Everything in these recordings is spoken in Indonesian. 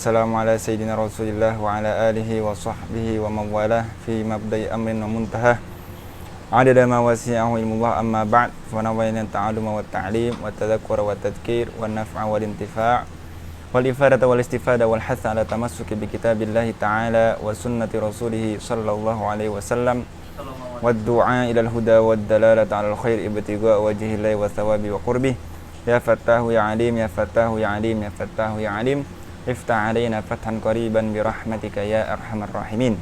Assalamu ala sayyidina Rasulillah wa ala alihi wa sahbihi wa mawalah fi mabda'i amrin wa muntahah adada ma wasi'ahu ilmullah amma ba'd fa nawayna ta'alluma wa ta'lim wa tadhakkura wa tadhkir wa naf'a wal intifa' wal ifadata wal istifada wal hatha ala tamassuki bi kitabillahi ta'ala wa sunnati rasulih sallallahu alaihi wasallam wa du'a ila al-huda wa dalalata ala al-khair ibtigha wajhillahi wa thawabi wa qurbih ya fattahu ya alim ya fattahu ya alim ya fattahu ya alim Iftah alaina fathan qariban birahmatika ya arhamar rahimin.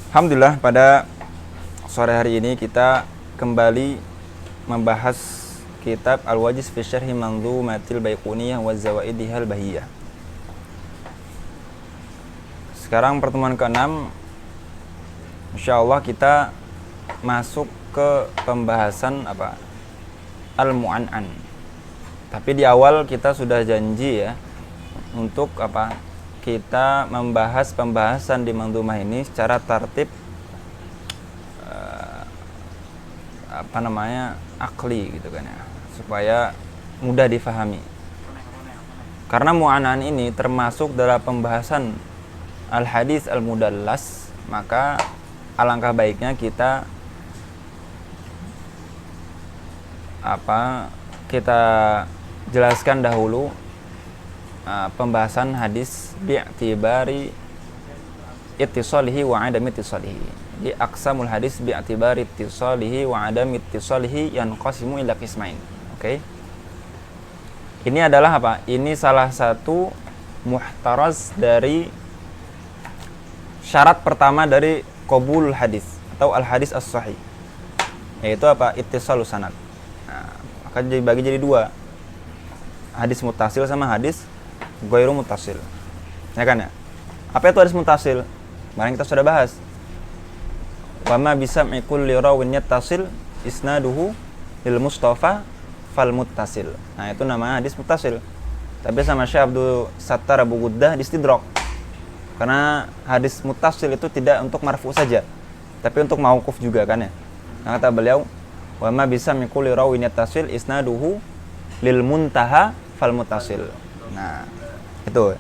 Alhamdulillah, pada sore hari ini kita kembali membahas kitab Al-Wajiz fi Syarhi Manzumatil Baiquniyah wa Zawaidihal Bahiyah. Sekarang pertemuan ke-6. Insyaallah kita masuk ke pembahasan Al-Mu'an'an. Tapi di awal kita sudah janji ya untuk kita membahas pembahasan di manzumah ini secara tertib akli gitu kan ya, supaya mudah difahami. Karena mu'an'an ini termasuk dalam pembahasan al-hadis al-mudallas, maka alangkah baiknya kita kita jelaskan dahulu pembahasan hadis bi'tibari ittisalihi wa adami ittisalihi. Di aqsamul hadis bi'tibari ittisalihi wa adami ittisalihi yanqasimu ila qismain. Oke. Ini adalah Ini salah satu muhtaraz dari syarat pertama dari qabul hadis atau al-hadis as-sahih. Yaitu ittisalus sanad. Nah, akan dibagi jadi dua. Hadis muttasil sama hadis ghairu muttasil. Ya kan ya? Apa itu hadis muttasil? Kemarin kita sudah bahas. Wa ma bisam'i kulli rawin yattasil isnaduhu lil mustafa fal muttasil. Nah, itu namanya hadis muttasil. Tapi sama Syekh Abdul Sattar Abu Guddah distidrak. Karena hadis muttasil itu tidak untuk marfu saja, tapi untuk mauquf juga kan ya. Nah, kata beliau, wa ma bisam'i kulli rawin yattasil isnaduhu lil muntaha fal muttasil. Nah, itu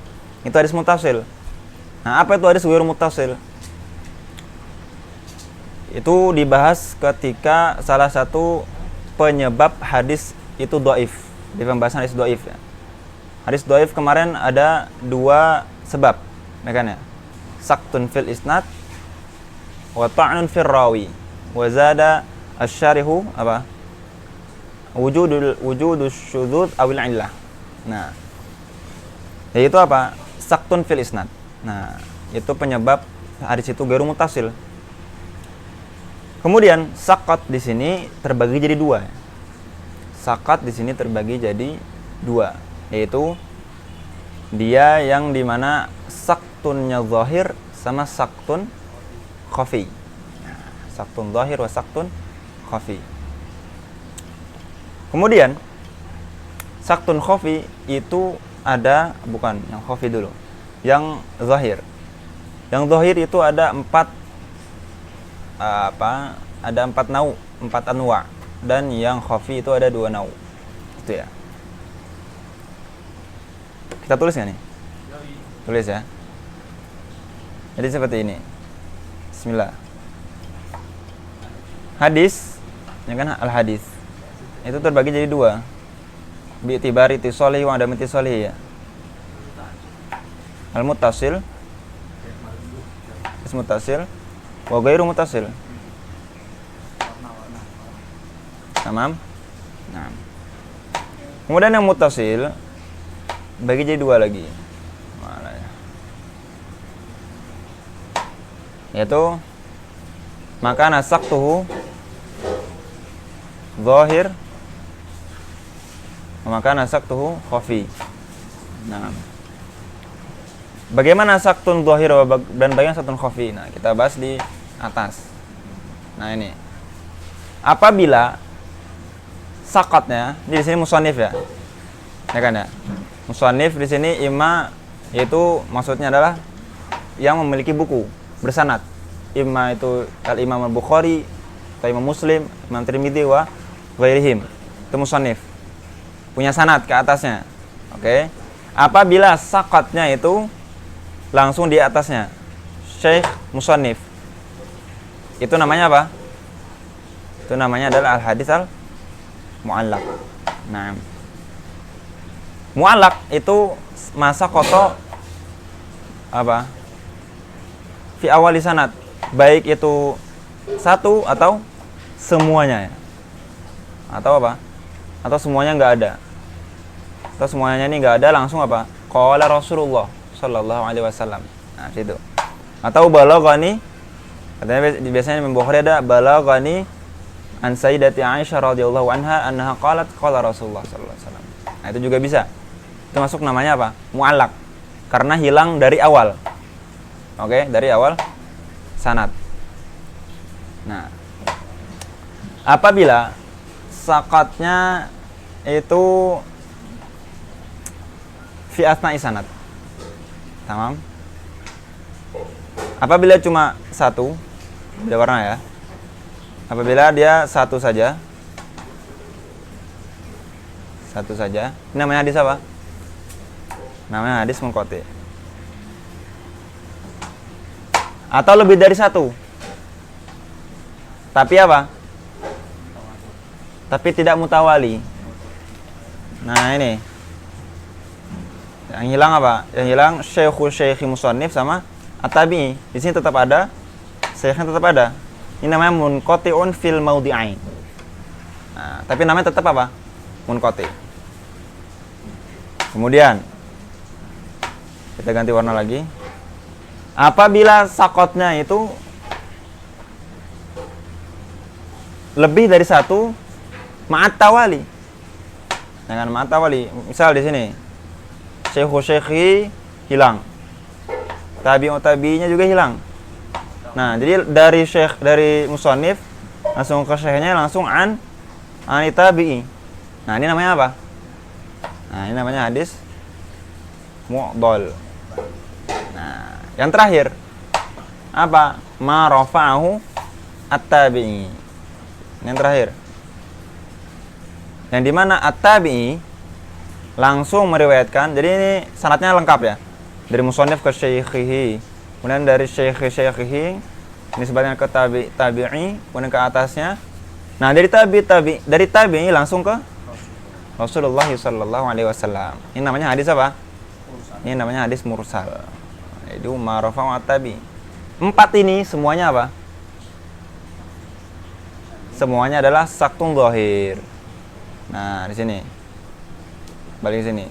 hadis muttasil. Nah, apa itu hadis ghairu muttasil? Itu dibahas ketika salah satu penyebab hadis itu dhaif, di pembahasan hadis dhaif ya. Hadis dhaif kemarin ada dua sebab, ya kan ya? Saktun fil isnad wa ta'nun fil rawi. Wa zada asy-syarihu wujudus syudzuz awil illah. Nah, yaitu saktun fil isnad. Nah, itu penyebab hadis itu ghairu muttasil. Kemudian sakat di sini terbagi jadi dua. Sakat di sini terbagi jadi dua, yaitu dia yang dimana saktunnya zahir sama saktun khafi. Nah, saktun zahir wa saktun khafi. Kemudian saktun khafi itu ada, bukan yang khafi dulu, yang zahir. Yang zahir itu ada empat nau, 4 anwa, dan yang khafi itu ada 2 nau. Itu ya. Kita tulis nggak nih? Tulis ya. Jadi seperti ini. Bismillah. Hadis, ya kan, al-hadis itu terbagi jadi 2. Bi'tibari ittisalihi wa adami ittisalihi ya. Al-muttasil, muttasil wa ghairu muttasil. Tamam? Nah. Kemudian yang muttasil bagi jadi 2 lagi. Mana ya? Yaitu maka nasaktuhu zahir, maka nasaktuhu khafi. Nah, bagaimana saktun zahir dan bagaimana saktun khafi? Nah, kita bahas di atas. Nah, ini apabila sakatnya di sini musannif ya, ya kan ya? Musannif di sini yaitu maksudnya adalah yang memiliki buku bersanad. Imma itu al-Imam Al-Bukhari, atau Imam Muslim, Imam Tirmidzi wa ghairihim. Itu musannif. Punya sanad ke atasnya. Oke. apabila sakatnya itu langsung di atasnya Syekh Musannif, itu namanya apa? Itu namanya adalah al-hadis al-mu'allaq. Nah, mu'allaq itu masa koto apa? Fi awali sanad, baik itu satu atau semuanya ya. Atau apa? Atau semuanya nggak ada. Atau semuanya ini nggak ada, langsung apa? Qala Rasulullah sallallahu alaihi wasallam. Nah, situ. Atau balaghani, katanya biasanya di Bukhari ada balaghani an Sayyidati Aisyah radhiyallahu anha annaha qalat qala Rasulullah sallallahu alaihi wasallam. Nah, itu juga bisa. Itu masuk namanya apa? Mu'allaq. Karena hilang dari awal. Oke, dari awal sanad. Nah, apabila sakatnya itu fi asna'i sanad. Tamam. Apabila cuma satu, beda warna ya. Apabila dia satu saja. Satu saja. Ini namanya hadis apa? Namanya hadis munqati. Atau lebih dari satu. Tapi apa? Tapi tidak mutawali. Nah, ini. Yang hilang apa? Yang hilang syekhi musannif sama at-tabi'i. Di sini tetap ada, syekhnya tetap ada. Ini namanya munqati'un fil maudhi'ain. Nah, tapi namanya tetap apa? Munqati'. Kemudian kita ganti warna lagi. Apabila sakotnya itu lebih dari satu ma'at tawali. Dengan ma'at tawali. Misal di sini syekhi hilang. Tabi'inya juga hilang. Nah, jadi dari musannif langsung ke syekhnya langsung an tabi'i. Nah, ini namanya apa? Nah, ini namanya hadis mu'dhal. Nah, yang terakhir apa? Ma rafa'ahu at-tabi'i. Yang terakhir. Yang dimana at-tabi'i langsung meriwayatkan. Jadi ini sanadnya lengkap ya. Dari musannif ke syekhihi. Kemudian dari syekhihi ini sebagian ke tabi'i, kemudian ke atasnya. Nah, dari tabi'i langsung ke Rasulullah sallallahu alaihi wasallam. Ini namanya hadis apa? Ini namanya hadis mursal. Itu ma'rafa'u at-tabi. 4 ini semuanya apa? Semuanya adalah saktun dhahir. Nah, di sini. Balik sini.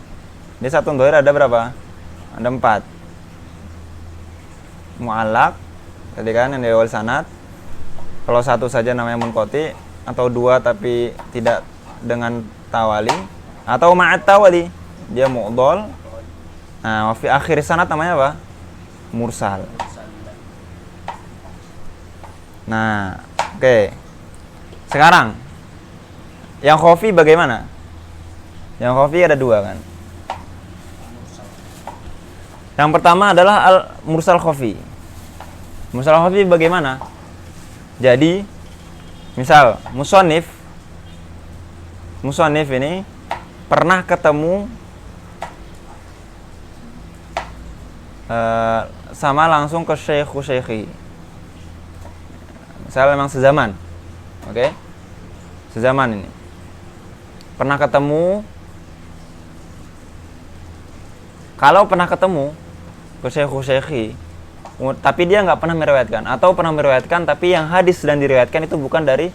Di saktun dhahir ada berapa? Ada 4. Mu'allaq, tadi kan yang dari awal sanad. Kalau satu saja namanya munqati, atau 2 tapi tidak dengan tawali, atau ma'at tawali, dia mu'dhal. Nah, fi akhir sanad namanya apa? Mursal. Nah, oke. Sekarang yang khafi bagaimana? Yang khafi ada 2 kan? Yang pertama adalah al-mursal khafi. Mursal khafi bagaimana? Jadi, misal musannif ini pernah ketemu sama langsung ke syekhi. Misal memang sezaman. Oke? Sezaman ini. Pernah ketemu. Kalau pernah ketemu ke syekhi, tapi dia nggak pernah meriwayatkan, atau pernah meriwayatkan tapi yang hadis sedang diriwayatkan itu bukan dari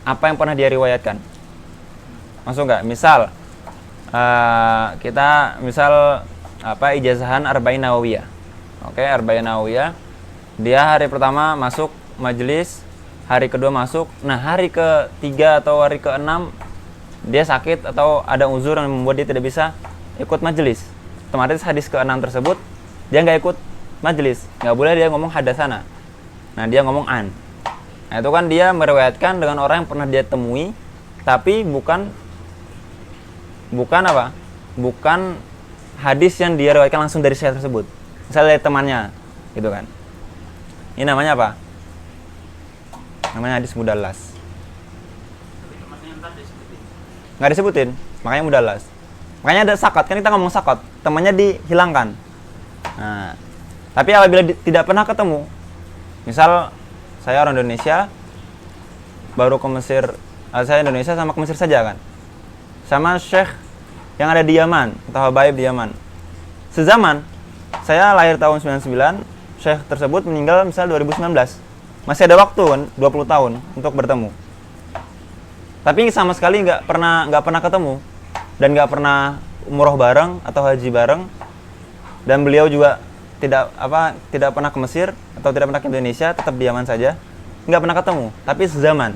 apa yang pernah dia riwayatkan. Masuk nggak? Misal kita ijazahan Arba'in Nawawiyah. Oke, Arba'in Nawawiyah. Dia hari pertama masuk majelis, hari kedua masuk. Nah, hari ketiga atau hari ke-6 dia sakit atau ada uzur yang membuat dia tidak bisa ikut majelis. Otomatis hadis ke-6 tersebut dia nggak ikut majelis, nggak boleh dia ngomong hadasana. Nah, dia ngomong an. Nah, itu kan dia meriwayatkan dengan orang yang pernah dia temui, tapi bukan apa? Bukan hadis yang dia riwayatkan langsung dari syekh tersebut. Misalnya dari temannya, gitu kan. Ini namanya apa? Namanya hadis mudallas. Nggak disebutin, makanya mudallas. Makanya ada sakot, kan kita ngomong sakot, temannya dihilangkan. Nah, tapi apabila tidak pernah ketemu, misal saya orang Indonesia, baru ke Mesir, saya Indonesia sama ke Mesir saja kan, sama syekh yang ada di Yaman, atau habaib di Yaman. Sezaman, saya lahir tahun 99, syekh tersebut meninggal misal 2019. Masih ada waktu kan, 20 tahun untuk bertemu. Tapi sama sekali nggak pernah ketemu. Dan nggak pernah umroh bareng atau haji bareng, dan beliau juga tidak pernah ke Mesir atau tidak pernah ke Indonesia, tetap di Yaman saja, nggak pernah ketemu, tapi sezaman.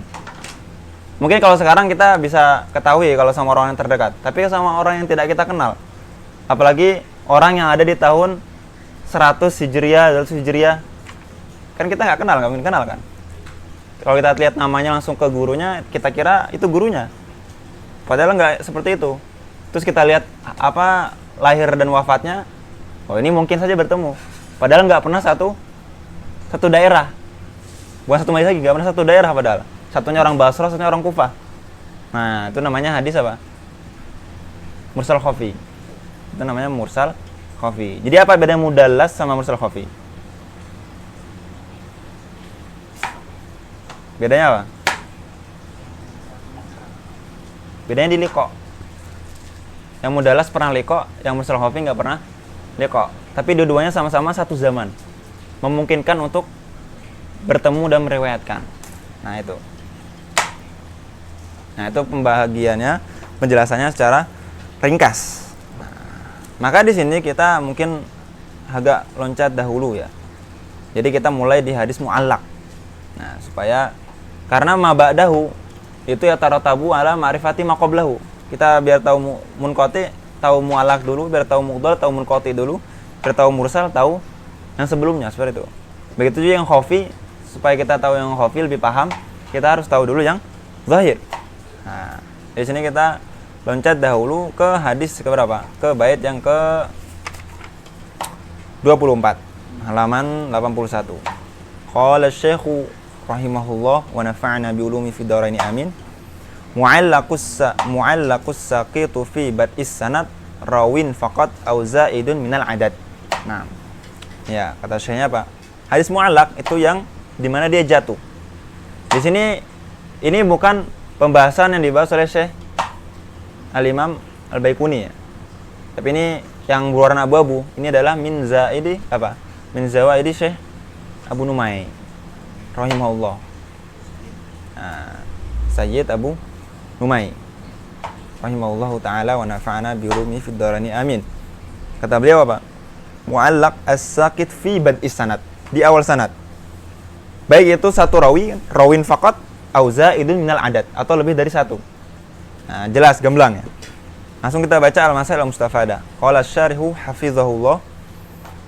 Mungkin kalau sekarang kita bisa ketahui kalau sama orang yang terdekat, tapi sama orang yang tidak kita kenal, apalagi orang yang ada di tahun 100 Hijriah, 200 Hijriah, kan kita nggak mungkin kenal kan. Kalau kita lihat namanya langsung ke gurunya, kita kira itu gurunya, padahal nggak seperti itu. Terus kita lihat lahir dan wafatnya, oh ini mungkin saja bertemu. Padahal nggak pernah satu daerah. Bukan satu majelis lagi, nggak pernah satu daerah padahal. Satunya orang Basra, satunya orang Kufah. Nah, itu namanya hadis apa? Mursal khafi. Itu namanya mursal khafi. Jadi apa bedanya mudallas sama mursal khafi? Bedanya apa? Bedanya di liqa. Yang mudallas pernah liqa, yang mursal khafi nggak pernah liqa. Tapi dua-duanya sama-sama satu zaman, memungkinkan untuk bertemu dan meriwayatkan. Nah itu pembagiannya, penjelasannya secara ringkas. Maka di sini kita mungkin agak loncat dahulu ya. Jadi kita mulai di hadis mu'allaq. Nah, karena ma ba'dahu itu ya taratabu ala ma'rifati ma qablahu. Kita biar tahu munqati, tahu mu'allaq dulu, biar tahu mu'dhal, tahu munqati dulu, biar tahu mursal, tahu yang sebelumnya, seperti itu. Begitu juga yang khafi, supaya kita tahu yang khafi lebih paham, kita harus tahu dulu yang zahir. Nah, di sini kita loncat dahulu ke hadis ke berapa? Ke bait yang ke 24, halaman 81. Qala asy-syaikhu rahimahullah wa nafa'na bi ulumi fid dharaini amin. Mu'allaqus saqitu fi bad'is sanad rawin faqat au zaidun minal adad. Nah, ya kata syekhnya apa? Hadis mu'allaq itu yang dimana dia jatuh. Di sini ini bukan pembahasan yang dibahas oleh Syekh Al-Imam Al-Baiquni ya. Tapi ini yang berwarna abu-abu, ini adalah min zawaidi Syekh Abu Numay rahimahullah. Nah, Sayyid Abu Numay rahimahullahu ta'ala wa nafa'ana bi ulumi fid dharaini amin. Kata beliau apa? Mu'allaq as-saqit fi bad'is sanad, di awal sanad. Baik itu satu rawin faqat au zaidun minal adad, atau lebih dari satu. Nah, jelas gamblang ya. Langsung kita baca al-masail al-mustafada. Qala asy-syarih hafizahullah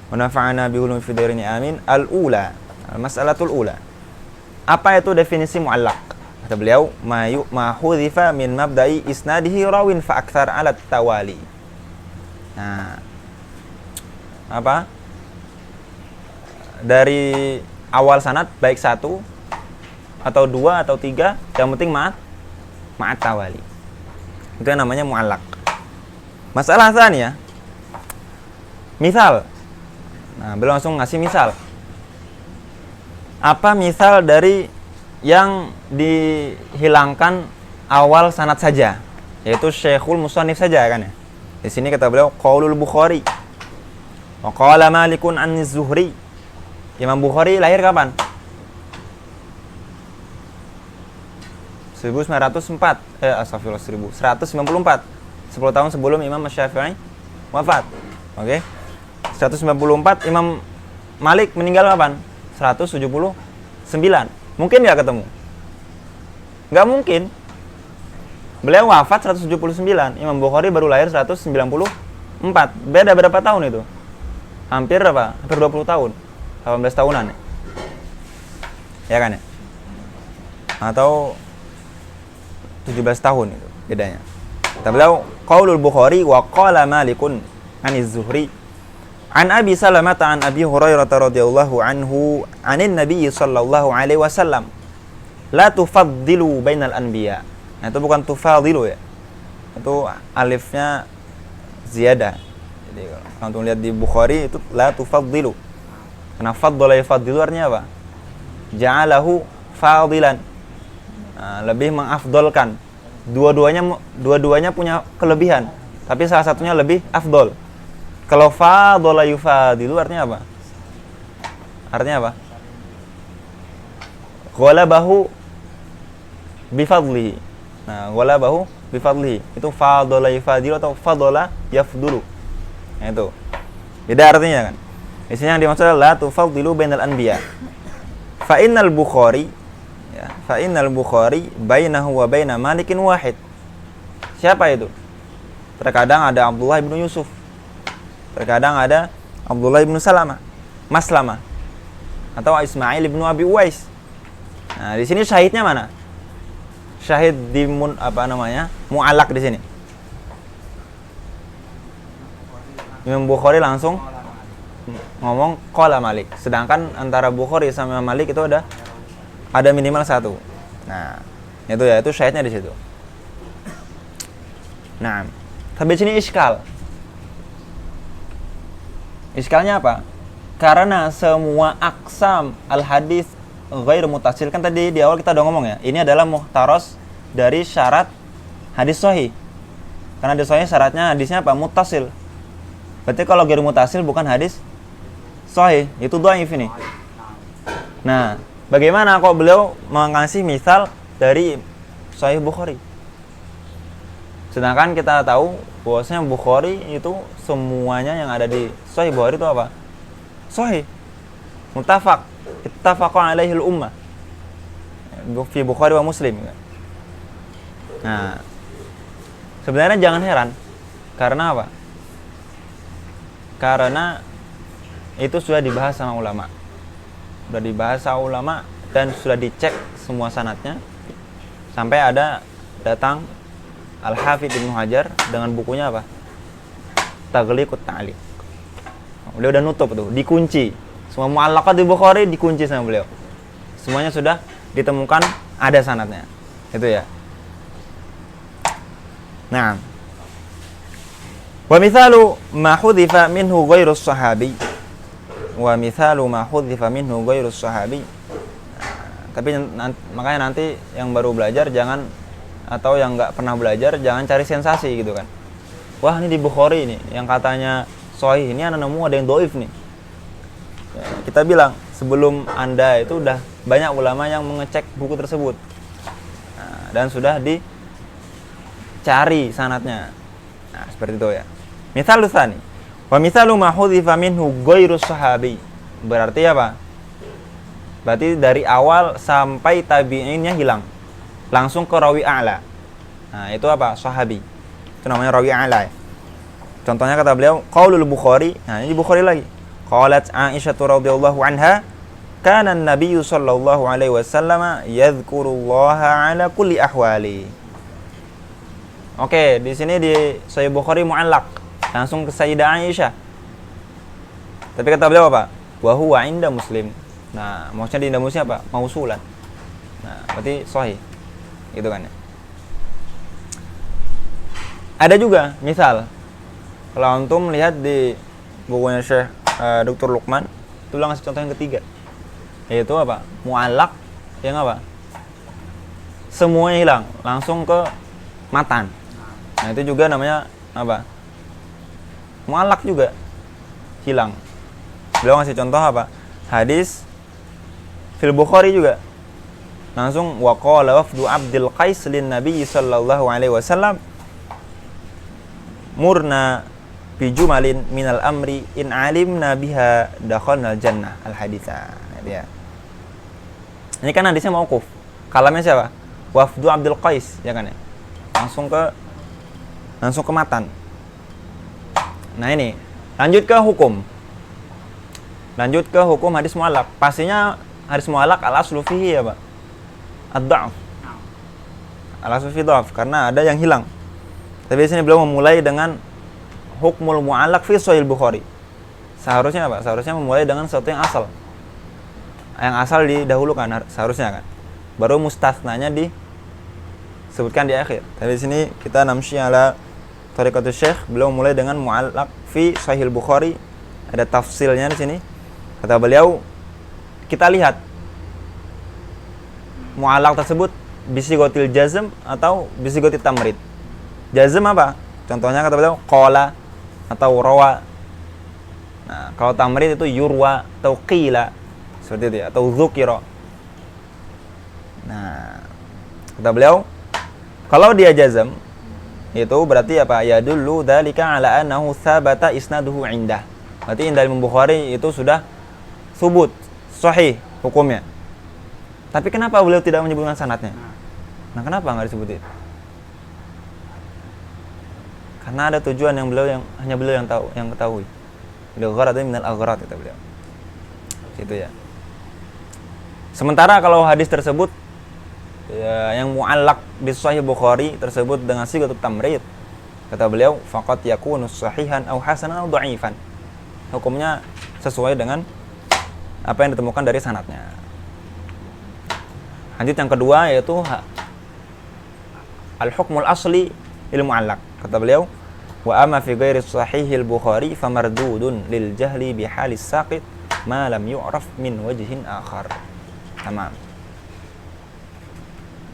wa nafa'ana bi ulumi fid dharaini amin. Al-ula, al-mas'alatul ula. Apa itu definisi mu'allaq? Kata beliau, ma hudhifa min mabda'i isnadihi rawin fa akthar ala tawali. Nah, apa? Dari awal sanad baik satu atau dua atau tiga, yang penting ma'at tawali. Itu yang namanya mu'allaq. Masalah tsaniyah. Misal. Nah, beliau langsung ngasih misal. Apa misal dari yang dihilangkan awal sanad saja, yaitu Syekhul Musannif saja kan ya. Di sini kata beliau qaulul Bukhari wa qala Malikun an-Zuhri. Imam Bukhari lahir kapan? 1194. 1194. 10 tahun sebelum Imam Syafi'i wafat. Oke. 194. Imam Malik meninggal kapan? 179. Mungkin nggak ketemu? Nggak mungkin. Beliau wafat 179, Imam Bukhari baru lahir 194. Beda berapa tahun itu? Hampir 20 tahun. 18 tahunan ya? Ya kan ya? Atau 17 tahun itu bedanya. Kata beliau, qaulul Bukhari wa qala Malikun aniz Zuhri an Abi Salamah an Abi Hurairah radhiyallahu anhu anin Nabi sallallahu alaihi wasallam la tufaddilu bainal anbiya. Nah, itu bukan tufadilu ya. Itu alifnya ziyadah. Jadi kalau antum lihat di Bukhari itu la tufaddilu. Karena faddala yafaddilu artinya apa? Ja'alahu fadilan. Nah, lebih mengafdolkan. Dua-duanya punya kelebihan, tapi salah satunya lebih afdol. Kalau fadala yufadilu artinya apa? Artinya apa? Ghalabahu bifadlihi. Nah, ghalabahu bifadlihi. Itu fadala yufadilu atau fadala yafdulu. Nah, itu. Beda artinya kan. Di sini yang dimaksud adalah la tufaddilu bainal anbiya. Fa innal Bukhari ya, fa innal Bukhari bainahu wa baina Malikin wahid. Siapa itu? Terkadang ada Abdullah bin Yusuf. Terkadang ada Abdullah bin Maslama atau Ismail bin Abi Uwais. Nah, di sini syahidnya mana? Syahid di mu'allaq di sini. Imam Bukhari langsung ngomong qala Malik. Sedangkan antara Bukhari sama Malik itu ada minimal satu. Nah, itu syahidnya di situ. Nah, tapi di sini iskal. Iskalnya apa? Karena semua aksam al-hadis ghair muttasil, kan tadi di awal kita udah ngomong ya, ini adalah muhtaros dari syarat hadis sahih. Karena hadis sahih syaratnya hadisnya apa? Muttasil. Berarti kalau ghair muttasil bukan hadis sahih, itu dhaif ini. Nah, bagaimana kalau beliau mengasih misal dari Sahih Bukhari? Sedangkan kita tahu bahwasanya Bukhari itu semuanya yang ada di Sahih Bukhari itu apa? Sahih. Muttafaq, ittafaqa alaihi al-ummah. Fi Bukhari wa Muslim. Nah, sebenarnya jangan heran. Karena apa? Karena itu sudah dibahas sama ulama. Sudah dibahas sama ulama dan sudah dicek semua sanadnya. Sampai ada datang Al-Hafidz Ibnu Hajar dengan bukunya apa? Taghliqut Ta'liq. Beliau udah nutup tuh, dikunci. Semua mu'allaqat di Bukhari dikunci sama beliau. Semuanya sudah ditemukan ada sanadnya. Itu ya. Nah. Wa mithalu ma hudhifa minhu ghairus sahabi. Wa mithalu ma hudhifa minhu ghairus sahabi. Tapi makanya nanti yang baru belajar jangan, atau yang nggak pernah belajar jangan cari sensasi gitu kan. Wah, ini di Bukhari ini yang katanya sahih, ini ana nemu ada yang dhaif nih. Ya, kita bilang sebelum Anda itu udah banyak ulama yang mengecek buku tersebut. Nah, dan sudah dicari sanadnya. Nah, seperti itu ya. Misal tsani. Wa mithalu ma hudhifa minhu ghairus sahabi. Berarti apa? Berarti dari awal sampai tabi'innya hilang. Langsung ke rawi a'la. Nah, itu apa? Sahabi. Itu namanya rawi a'la. Contohnya kata beliau, qaulul Bukhari. Nah, ini Bukhari lagi. Qalat Aisyah radhiyallahu anha, kana an-nabiy sallallahu alaihi wasallam yadhkurullaha ala kulli ahwali. Oke, di sini di Sahih Bukhari mu'allaq. Langsung ke Sayyidah Aisyah. Tapi kata beliau apa? Wa huwa 'inda Muslim. Nah, maksudnya di Indah Muslim apa? Mausulan. Nah, berarti sahih. Gitu kan ya. Ada juga, misal kalau antum melihat di bukunya Syekh Dr. Luqman, itu bilang contoh yang ketiga. Yaitu apa? Mu'allaq yang apa? Semuanya hilang, langsung ke matan. Nah, itu juga namanya apa? Mu'allaq juga hilang. Beliau ngasih contoh apa? Hadis fil Bukhari juga. Langsung wa qala wafdu Abdul Qais lin Nabi sallallahu alaihi wasallam murna bi jumalin minal amri in alimna biha dakhalnal jannah al haditsa. Ya. Ini kan hadisnya mauquf. Kalamnya siapa? Wafdu Abdul Qais, ya kan ya? Langsung ke matan. Nah, ini lanjut ke hukum. Lanjut ke hukum hadis mu'allaq. Pastinya hadis mu'allaq al-aslu fihi ya, Pak? Ad-dha'f. Al-aslu fihi dha'f karena ada yang hilang. Tapi di sini beliau memulai dengan hukmul mu'allaq fi Sahih Bukhari. Seharusnya apa? Seharusnya memulai dengan sesuatu yang asal. Yang asal didahulukan seharusnya kan. Baru mustasnanya disebutkan di akhir. Tapi di sini kita namsyi ala Thariqatus Syekh, beliau mulai dengan mu'allaq fi Sahih Bukhari. Ada tafsilnya di sini. Kata beliau, kita lihat mu'allaq tersebut bisigotil jazm atau bisigotil tamrid. Jazm apa? Contohnya kata beliau qala atau rawa. Nah, kalau tamrid itu yurwa atau qila, seperti itu ya, atau dzukira. Nah, kata beliau, kalau dia jazm itu berarti apa? Ya dulu dzalika ala annahu tsabata isnaduhu indah. Berarti indah Imam Bukhari itu sudah subut, sahih hukumnya. Tapi kenapa beliau tidak menyebutkan sanadnya? Nah, kenapa nggak disebutin? Karena ada tujuan yang hanya beliau yang tahu, yang ketahui. Beliau gharadun minal aghrad, kata beliau. Gitu ya. Sementara kalau hadis tersebut ya, yang mu'allaq di Sahih Bukhari tersebut dengan sigatut tamrid, kata beliau faqat yakunu sahihan aw hasanan aw dha'ifan. Hukumnya sesuai dengan apa yang ditemukan dari sanadnya. Lanjut yang kedua yaitu al-hukmul asli lil mu'allaq. Kata beliau, wa amma fi ghairi sahihil Bukhari famardudun lil jahli bihalis saqit ma lam yu'raf min wajhin akhar. Tamam.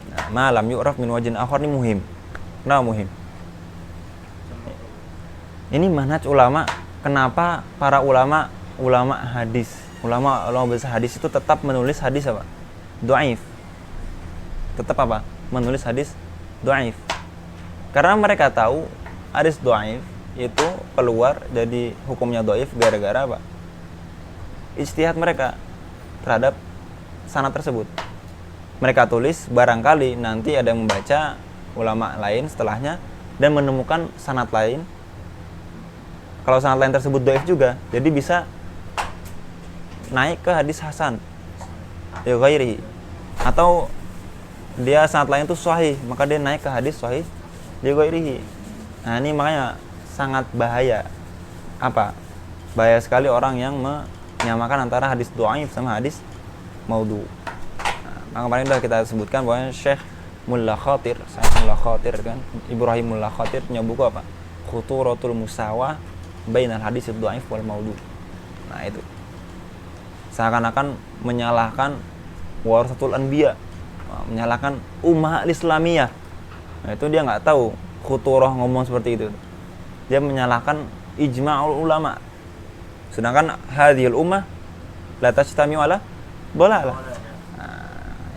Nah, ma lam yu'raf min wajhin akhar ini muhim. Kenapa muhim? Ini manhaj ulama. Kenapa para ulama hadis, ulama besar hadis itu tetap menulis hadis apa? Dhaif. Tetap apa? Menulis hadis dhaif. Karena mereka tahu hadis dhaif itu keluar jadi hukumnya dhaif gara-gara apa? Ijtihad mereka terhadap sanad tersebut. Mereka tulis, barangkali nanti ada yang membaca ulama lain setelahnya dan menemukan sanad lain. Kalau sanad lain tersebut dhaif juga, jadi bisa naik ke hadis hasan ya ghairihi, atau dia sanad lain itu sahih, maka dia naik ke hadis sahih ya ghairihi. Nah, ini makanya sangat bahaya. Apa? Bahaya sekali orang yang menyamakan antara hadis dhaif sama hadis maudhu. Nah, kemarin sudah kita sebutkan bahwa Syekh Mullah Khatir kan, Ibrahim Mullah Khatir punya buku apa? Khuturatul Musawah bainal hadis dhaif wal maudhu. Nah, itu seakan-akan menyalahkan warasatul anbiya, menyalahkan ummah al-islamiyah. Nah, itu dia nggak tahu khuturah ngomong seperti itu. Dia menyalahkan ijma'ul ulama. Sedangkan hadhil ummah la tajtami'u ala dhalalah.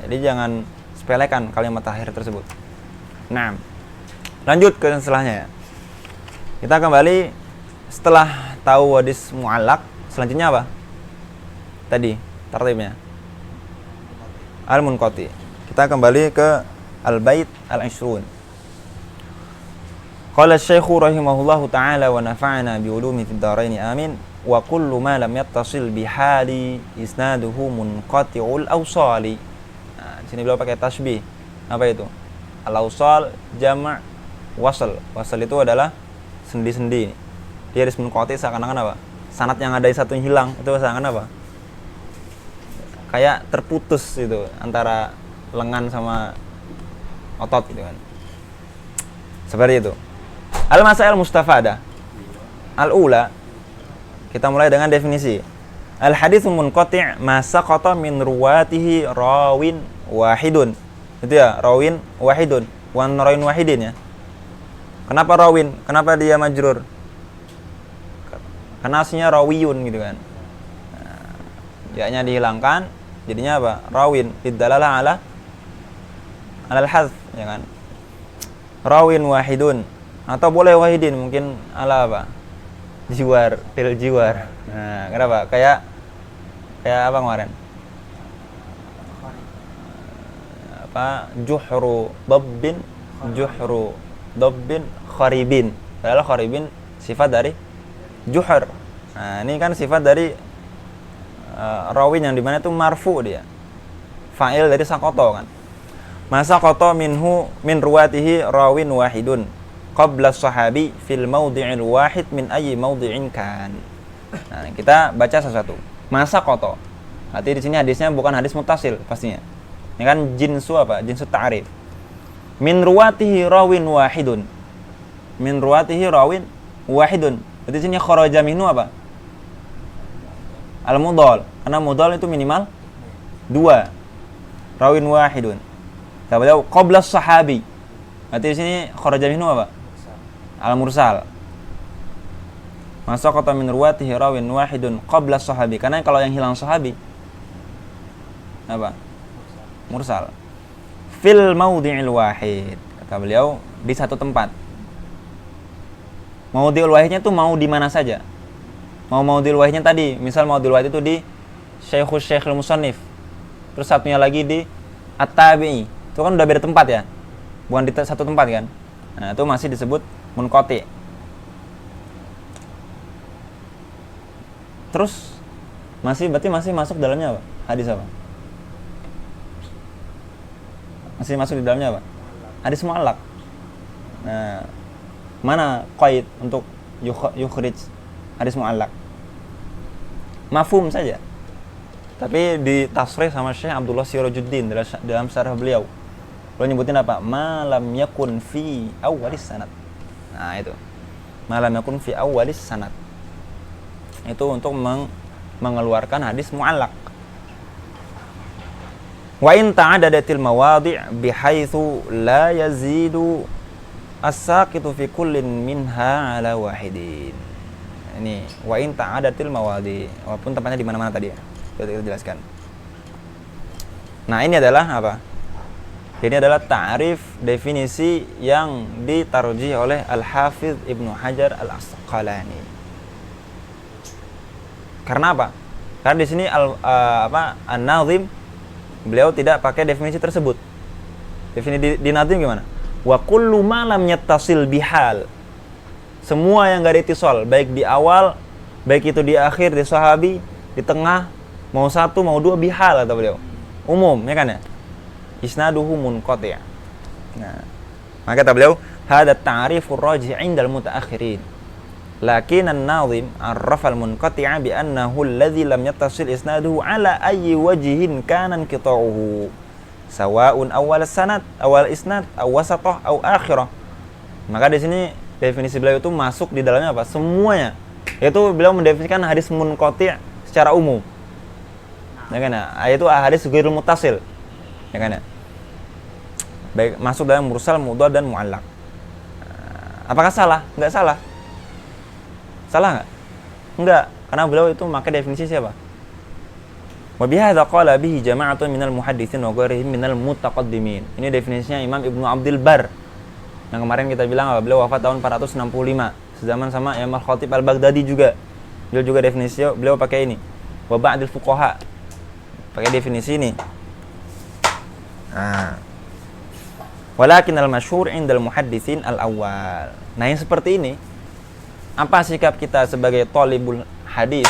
Jadi jangan sepelekan kalimat akhir tersebut. Nah, lanjut ke setelahnya ya. Kita kembali setelah tahu hadis mu'allaq, selanjutnya apa? Tadi tartibnya al-munqati. Kita kembali ke al-bait al-ishrun. Qala asy-syekh rahimahullahu taala wa nafa'ana bi ulumi fid dharain amin wa kullu ma lam yattasil bi hali isnaduhu munqati'ul awsali. Nah, di sini beliau pakai tasbih. Apa itu? Al-awsal jama' wasl. Wasl itu adalah sendi-sendi. Dia harus munqati seakan-akan apa? Sanad yang ada satu yang hilang, itu seakan apa? Kayak terputus itu antara lengan sama otot gitu kan. Seperti itu. Al-masail mustafadah. Al-ula, kita mulai dengan definisi. Al-haditsu munqati' ma saqata min ruwatihi rawin wahidun. Itu ya, rawin wahidun, rawin wahidin ya. Kenapa rawin? Kenapa dia majrur? Karena aslinya rawiyun gitu kan. Nah, ya-nya dihilangkan, jadinya apa? Rawin bidalalah ala al-hadz ya kan. Rawin wahidun, atau boleh wahidin, mungkin ala apa? Jiwar, til jiwar. Nah, kenapa? Kayak apa kemarin? Apa? Juhru dabbin kharibin. Padahal kharibin sifat dari juhur. Nah, ini kan sifat dari rawin yang dimana itu marfu dia. Fa'il dari sakoto kan. Masa koto minhu min ruwatihi rawin wahidun qabla sahabi fil mawdi'il wahid min ayyi mawdi'in kan. Nah, kita baca satu-satu. Masa koto. Berarti di sini hadisnya bukan hadis muttasil pastinya. Ini kan jinsu apa? Jinsu ta'rif. Min ruwatihi rawin wahidun. min ruwatihi rawin wahidun. Berarti sini kharaja minhu apa? Al-mudhal. Karena mudhal itu minimal 2. Rawin wahidun. Tahu qabla sahabi. Berarti di sini kharaja minhu apa? Al-mursal. Masaqata min ruwatihi rawin wahidun qabla sahabi. Karena kalau yang hilang sahabi apa? Mursal. Fil maudhi'il wahid. Kata beliau di satu tempat. Maudhi'ul wahidnya itu mau di mana saja. Mau maudhi'ul wahidnya tadi, misal maudhi'ul wahid itu di Syekhul Musannif. Terus satunya lagi di At-Tabi'i. Itu kan udah beda tempat ya. Bukan di satu tempat kan. Nah, itu masih disebut munqati'. Terus berarti masih masuk dalamnya apa? Hadis apa? Masih masuk di dalamnya apa? Hadis mu'allaq. Nah, mana qaid untuk yukhrij hadis mu'allaq? Mafhum saja. Tapi ditasrih sama Syekh Abdullah Sirajuddin dalam syarah beliau. Beliau nyebutin apa? Ma lam yakun fi awwalis sanad. Nah, itu. Ma lam yakun fi awwalis sanad. Itu untuk mengeluarkan hadis mu'allaq. Wa in ta'adadatil mawadhi' bihaitsu la yazidu as-saqitu fi kullin minha ala wahidin. Ini wa in ta'adatil mawadhi', walaupun tempatnya di mana-mana tadi ya. Sudah kita jelaskan. Nah, ini adalah apa? Ini adalah ta'rif definisi yang ditarjih oleh Al-Hafidz Ibnu Hajar Al-Asqalani. Karena apa? Karena di sini An-Nazim beliau tidak pakai definisi tersebut. Definisi di Nazim gimana? Wa kullu ma lam yattasil bihal. Semua yang enggak ditisol, baik di awal, baik itu di akhir, di sahabi, di tengah, mau satu, mau dua, bihal kata beliau. Umum, ya kan ya? Isnaduhu munqati'. Nah, maka kata beliau, hada ta'rifur rajih 'indal mutaakhirin. Lakin an-nazim arrafa al-munqati'a bi annahu alladhi lam yattasil isnaduhu ala ayyi wajhin kana inqita'uhu sawa'un awal sanad, awal isnad, aw wasatah, aw akhirah. Maka di sini definisi beliau itu masuk di dalamnya apa? Semuanya. Yaitu beliau mendefinisikan hadis munqati' secara umum. Ya kan ya? Yaitu hadis ghairul muttasil. Ya kan ya? Baik, masuk dalam mursal, mudhal dan mu'allaq. Apakah salah? Enggak salah. Salah enggak? Enggak, karena beliau itu memakai definisi siapa? Wa bihadza qala bihi jama'atun minal muhadditsin wa ghairihim minal mutaqaddimin. Ini definisinya Imam Ibnu Abdul Bar. Yang kemarin kita bilang beliau wafat tahun 465, sezaman sama Imam Al-Khatib Al-Baghdadi juga. Beliau juga definisi beliau pakai ini. Wa ba'dil fuqaha. Pakai definisi ini. Nah. Walakin al-masyhur 'indal muhadditsin al-awwal. Nah, yang seperti ini apa sikap kita sebagai thalibul hadis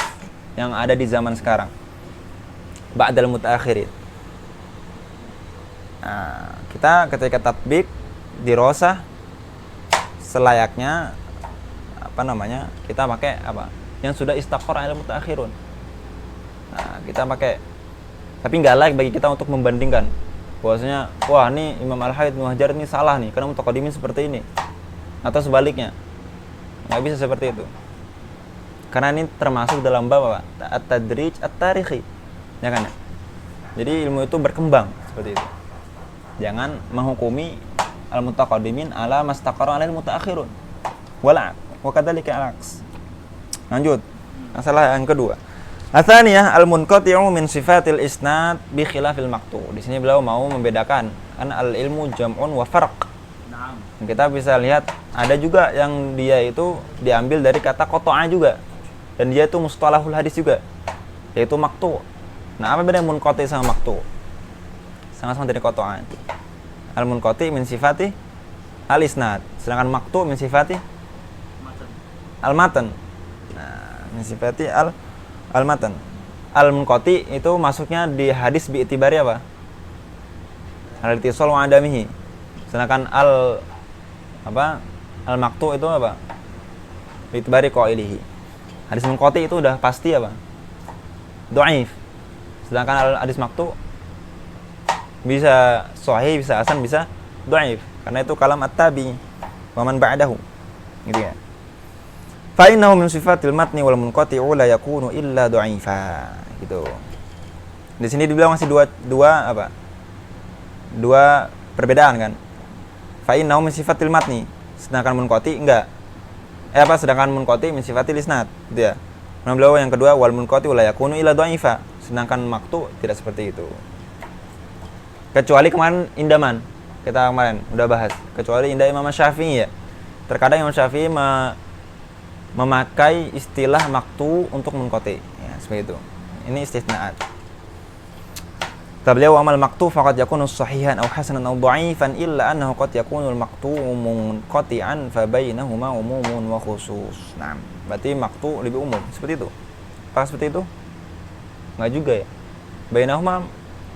yang ada di zaman sekarang? Ba'dal mutaakhirin. Nah, kita ketika tatbik dirosah selayaknya kita pakai apa? Yang sudah istaqar al mutaakhirun. Nah, kita pakai, tapi nggak layak bagi kita untuk membandingkan bahwasanya wah ini Imam Al-Hafidz Ibnu Hajar ini salah nih karena mutaqaddimin seperti ini atau sebaliknya. Nggak bisa seperti itu. Karena ini termasuk dalam bab apa? At-tadrij at-tarikhi. Ya kan? Jadi ilmu itu berkembang seperti itu. Jangan menghukumi al-mutaqaddimin ala mastaqara alal mutaakhirun. Wala wa kadzalika al-aks. Lanjut. Masalah yang kedua. Atsaniyah al-munqati'u min sifatil isnad bi khilafil maqtu'. Di sini beliau mau membedakan karena al-ilmu jam'un wa farq. Kita bisa lihat ada juga yang dia itu diambil dari kata qata'a juga. Dan dia itu mustalahul hadis juga, yaitu maqtu'. Nah, apa bedanya munqati sama maqtu'? Sama-sama dari qata'a itu. Al-munqati min sifati al-isnad, sedangkan maqtu' min sifati al-matan. Nah, min sifati al-matan. Al-munqati itu masuknya di hadis bi itibari apa? Al-ittisal wa adamihi. Sedangkan al-maqtu' itu apa? Bi itibari qailihi. Hadis munqati itu udah pasti apa? Dhaif. Sedangkan hadis maqtu' bisa sahih, bisa hasan, bisa dhaif. Karena itu kalam at-tabi wa man ba'dahu. gitu ya. Fa innahu min sifatil matni wal munqati'u la yakunu illa dha'ifa gitu. Di sini dibilang masih dua perbedaan kan. Fa innahu min sifatil matni, sedangkan munqati enggak. Sedangkan munqati min sifatil isnad gitu ya. Nah, beliau yang kedua wal munqati la yakunu illa dha'ifa, sedangkan maktu tidak seperti itu. Kecuali kemarin indaman, kita kemarin udah bahas. Kecuali indah Imam Syafi'i ya. Terkadang Imam Syafi'i memakai istilah maktu untuk munqati ya, seperti itu. Ini istisnaat. Beliau amal maktu faqad yakunu sahihan aw hasanan aw dha'ifan illa annahu qad yakunu al-maktu munqati'an fa bainahuma umumun wa khusus. Nah, berarti maktu lebih umum seperti itu. Apakah seperti itu? Enggak juga ya. Bainahuma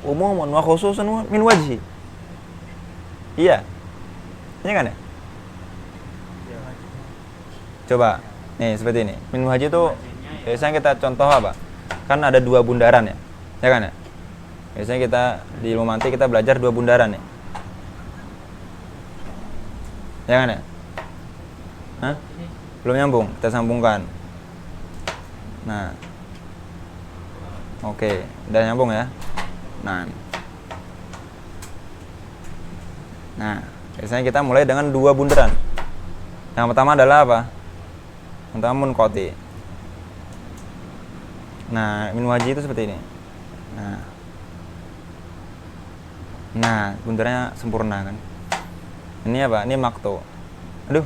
umumun wa khususun min wajhi. Iya. Ini kan ya? Coba. Nih, seperti ini. Min wajhi itu biasanya kita contoh apa? Kan ada dua bundaran ya. Ya kan ya? Biasanya kita di ilmu mantik kita belajar dua bundaran ya. Ya kan ya? Hah? Belum nyambung, kita sambungkan. Nah. Oke, udah nyambung ya. Nah, biasanya kita mulai dengan dua bundaran. Yang pertama adalah apa? Yang pertama munqati. Nah, min wajhi itu seperti ini. Nah, bundarannya sempurna kan. Ini apa? Ini maktu. Aduh.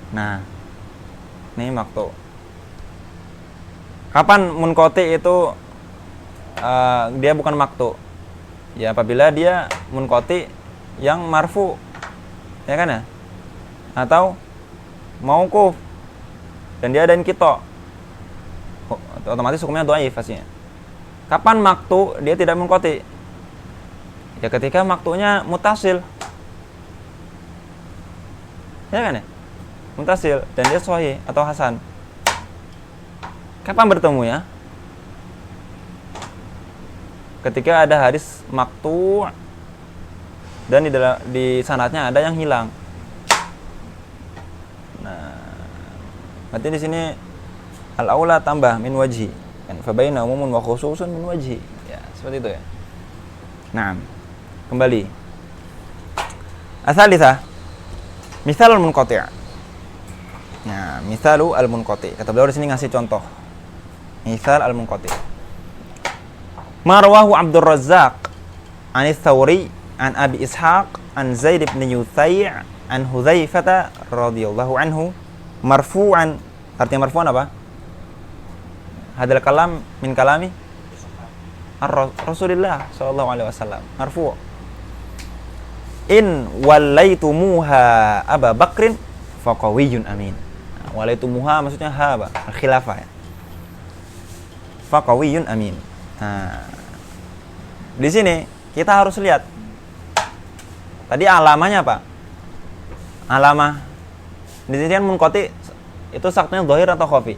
Nah, ini maktu. Kapan munqati itu dia bukan maktu? Ya apabila dia munqati yang marfu, ya kan ya? Atau mauquf dan dia ada inqita, otomatis hukumnya dhaif pastinya. Kapan maktu dia tidak munqati? Ya ketika maktunya mutasil, ya kan ya? Mutasil dan dia sahih atau hasan. Kapan bertemu ya? Ketika ada hadis maktu dan di sanadnya ada yang hilang. Nah, berarti di sini al-aula tambah min wajhi. Kan fa baina umumun wa khususun min wajhi. Ya, seperti itu ya. Nah, kembali. Asalisah. Misalul munqati'. Nah, misalu al-munqati'. Kata beliau di sini ngasih contoh. Misal al-munqati'. Marwahu Abdul Razzaq an Tsawri an Abi Ishaq an Zaid bin Yutsai' an Hudzaifah radhiyallahu anhu marfu'an. Artinya marfu'an apa? Hadal kalam min kalami Rasulullah sallallahu alaihi wasallam. Marfu'. In wallaitumuha Aba Bakrin faqawiyyun amin. Walaitumuha maksudnya ha al-khilafah ya. Faqawiyyun amin. Nah, di sini kita harus lihat. Tadi alamanya apa? Alamah di sini kan munqati itu saknya zahir atau khafi?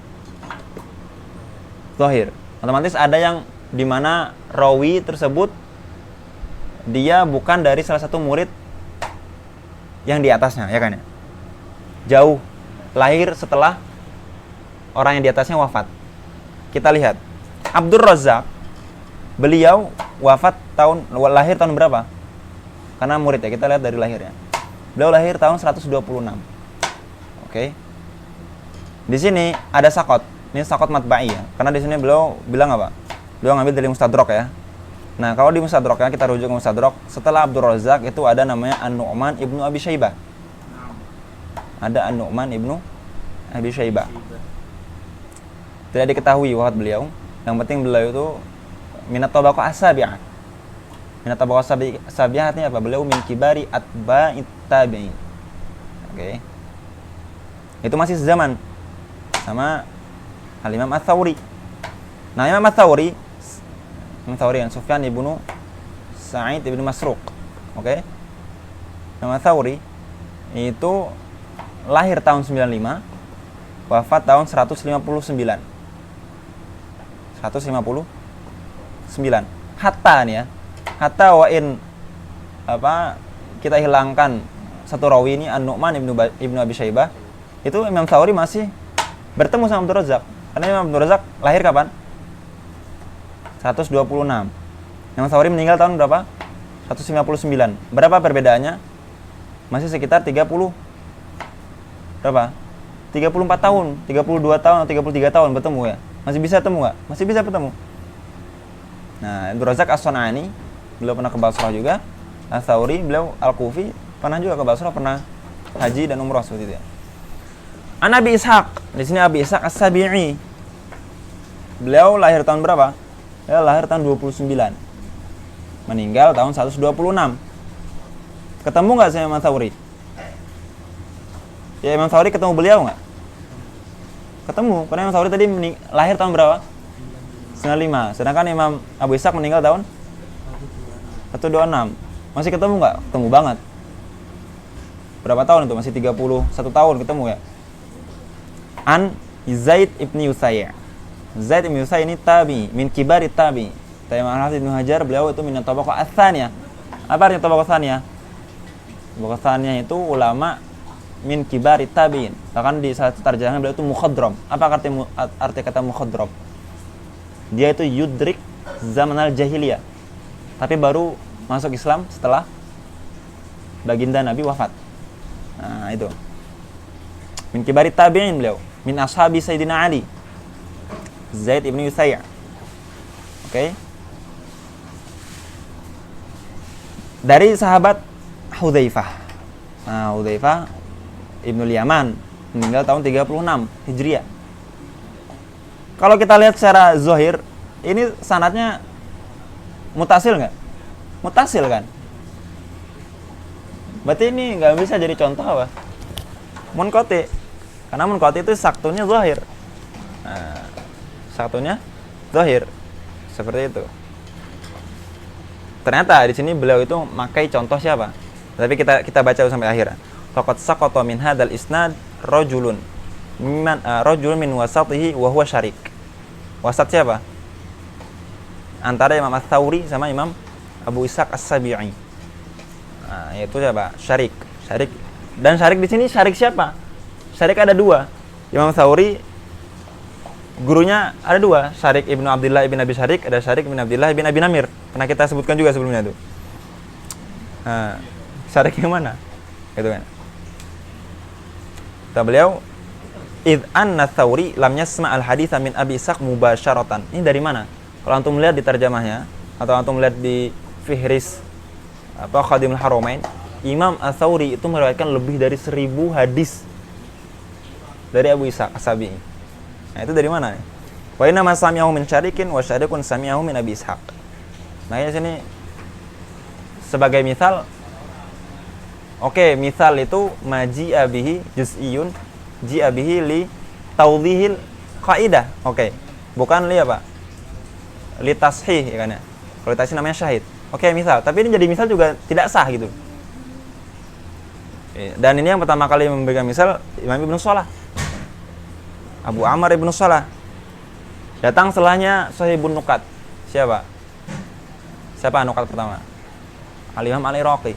Zahir. Otomatis ada yang di mana rawi tersebut dia bukan dari salah satu murid yang di atasnya, ya kan ya? Jauh, lahir setelah orang yang di atasnya wafat. Kita lihat. Abdul Razzaq, beliau lahir tahun berapa? Karena murid ya, kita lihat dari lahirnya. Beliau lahir tahun 126. Oke. Di sini ada sakot. Ini sakot matba'i ya. Karena di sini beliau bilang apa? Beliau ngambil dari Mustadrak ya. Nah, kalau di Mustadraknya kita rujuk ke Mustadrak, setelah Abdul Razzaq itu ada namanya An-Nu'man ibnu Abi Syaibah. Ada An-Nu'man ibnu Abi Syaibah. Tidak diketahui wafat beliau. Yang penting beliau itu minat tabaqah as-sabi'ah. Minat tabaqah as-sabi'ah artinya apa? Beliau min kibari atba'it tabi'in. Oke. Itu masih sezaman sama Al-Imam Ats-Tsauri. Nah, Imam Ats-Tsauri yang Sufyan ibnu Sa'id ibnu Masruq. Oke. Imam Ats-Tsauri itu lahir tahun 95, wafat tahun 159. Hatta nih ya. Hatta wa in kita hilangkan satu rawi ini An-Nu'man ibnu Abi Syaibah, itu Imam Thawri masih bertemu sama Abdul Razak. Karena Imam Abdul Razak lahir kapan? 126. Imam Thawri meninggal tahun berapa? 159. Berapa perbedaannya? Masih sekitar 30. Berapa? 34 tahun, 32 tahun, atau 33 tahun bertemu ya. Masih bisa ketemu nggak? Masih bisa bertemu. Nah, Abdul Razak As-San'ani, beliau pernah ke Basrah juga. Ats-Tsauri, beliau Al-Kufi, pernah juga ke Basrah, pernah haji dan umrah seperti itu ya. An Abi Ishaq, di sini Abi Ishaq As-Sabi'i. Beliau lahir tahun berapa? Beliau lahir tahun 29. Meninggal tahun 126. Ketemu nggak sama Imam Tsauri? Ya, Imam Tsauri ketemu beliau nggak? Ketemu, karena Imam Tsauri tadi lahir tahun berapa? 95. Sedangkan Imam Abu Ishaq meninggal tahun 126. Masih ketemu nggak? Ketemu banget. Berapa tahun itu? Masih 31 tahun ketemu ya. An Zaid ibn Yusay'. Zaid ibn Yusay' ini tabi, min kibari tabi. Imam Al-Hafiz Ibnu Hajar, beliau itu min tabaqah ats-tsaniyah. Apa artinya tabaqah tsaniyah? Tabaqah tsaniyah itu ulama min kibari tabi'in. Bahkan di saat terjemahan beliau itu mukhadram. Apa arti kata mukhadram? Dia itu yudrik zaman al-jahiliyah. Tapi baru masuk Islam setelah baginda Nabi wafat. Nah, itu. Min kibari tabi'in beliau, min ashabi Sayyidina Ali. Zaid ibn Yusay'. Oke. Dari sahabat Hudzaifah. Nah, Hudzaifah Ibnul Yaman meninggal tahun 36 Hijriah. Kalau kita lihat secara zahir, ini sanadnya mutasil nggak? Mutasil kan? Berarti ini nggak bisa jadi contoh apa? Munqati. Karena munqati itu saktunya zahir. Nah, saktunya zahir. Seperti itu. Ternyata di sini beliau itu makai contoh siapa? Tapi kita baca sampai akhir. Faqad saqata min hadzal isnad rajulun min wasatihi wa huwa syarik. Wasat siapa? Antara Imam Ats-Tsauri sama Imam Abu Ishaq As-Sabi'i. Nah, yaitu siapa? Syarik. Dan syarik di sini syarik siapa? Syarik ada dua. Imam Tsauri gurunya ada dua, Syarik ibnu Abdullah ibn Abi Syarik, ada Syarik ibn Abdullah ibn Abi Namir. Pernah kita sebutkan juga sebelumnya itu. Nah, Syarik yang mana? Gitu kan. Kata beliau, "Idz anna Tsauri lam yasma' al-hadits min Abi Ishaq mubasyaratan." Ini dari mana? Kalau antum melihat di terjemahnya atau antum melihat di Fihris Khadimul Haramain, Imam Ats-Tsauri itu meriwayatkan lebih dari 1000 hadis dari Abu Ishaq As-Sabi'i. Nah, itu dari mana? Wa inna ma sami'ahu min syarikin wa syarikun sami'ahu min Abi Ishaq. Makanya sini sebagai misal, misal itu maji'a bihi juz'iyun ji'a bihi li tawdihil qaidah. Bukan li apa? Li tashih ya kan ya. Kalau tashih namanya syahid. Misal, tapi ini jadi misal juga tidak sah gitu. Dan ini yang pertama kali memberikan misal Imam Ibnu Shalah. Abu Amr ibn Shalah. Datang setelahnya Sahibun Nukat. Siapa nukat pertama? Al-Imam Al-Iraqi.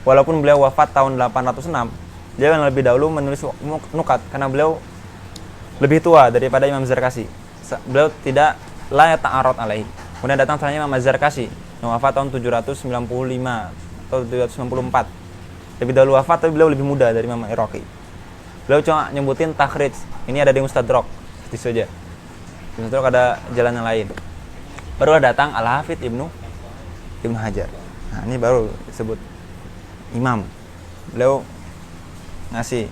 Walaupun beliau wafat tahun 806, dia yang lebih dahulu menulis nukat karena beliau lebih tua daripada Imam Zarkashi. Beliau tidak la ta'arud alaihi. Kemudian datang setelahnya Imam Az-Zarkashi yang wafat tahun 795 atau 794. Lebih dahulu wafat, tapi beliau lebih muda dari Imam Al-Iraqi. Beliau cuma nyebutin takhrij. Ini ada di Mustadrak, itu saja. Di Mustadrak ada jalan yang lain. Barulah datang Al-Hafidz Ibnu Hajar. Nah, ini baru disebut imam. Beliau ngasih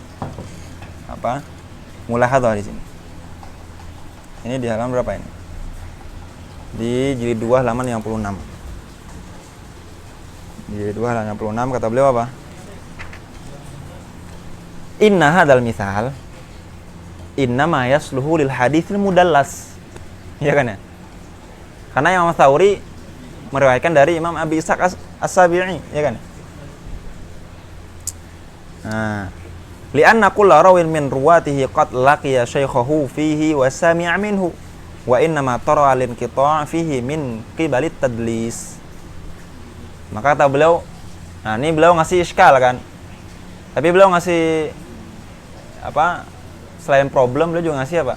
mulahadzah di sini. Ini di halaman berapa ini? Di jilid 2 halaman 56. Jilid 2 halaman 56 kata beliau apa? Inna hadzal misal innama yasluhu lil haditsil mudallas. Iya kan ya? Karena Imam Tsauri meriwayatkan dari Imam Abi Ishaq As-Sabi'i, ya kan? Nah, li'anna kulla rawin min ruwatihi qad laqiya shaykhahu fihi wa sami'a minhu wa innama tara al-inqita' fihi min qibalit tadlis. Maka kata beliau, nah ini beliau ngasih iskal kan? Tapi beliau ngasih apa? Selain problem beliau juga ngasih apa?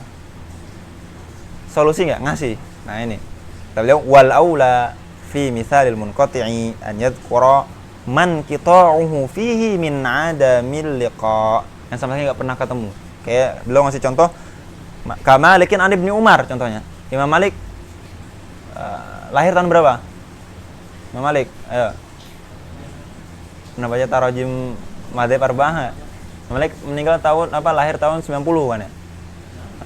Solusi nggak? Ngasih. Nah ini. Kata beliau wal aula fi mithalil munqati'i an yadhkura man qita'uhu fihi min adamil liqa. Yang sama sekali nggak pernah ketemu. Kayak beliau ngasih contoh Kamalikin an Ibnu Umar contohnya. Imam Malik lahir tahun berapa? Imam Malik, ayo. Pernah baca tarajim Madzhab Arba'ah? Imam Malik meninggal tahun apa? Lahir tahun 90 kan ya?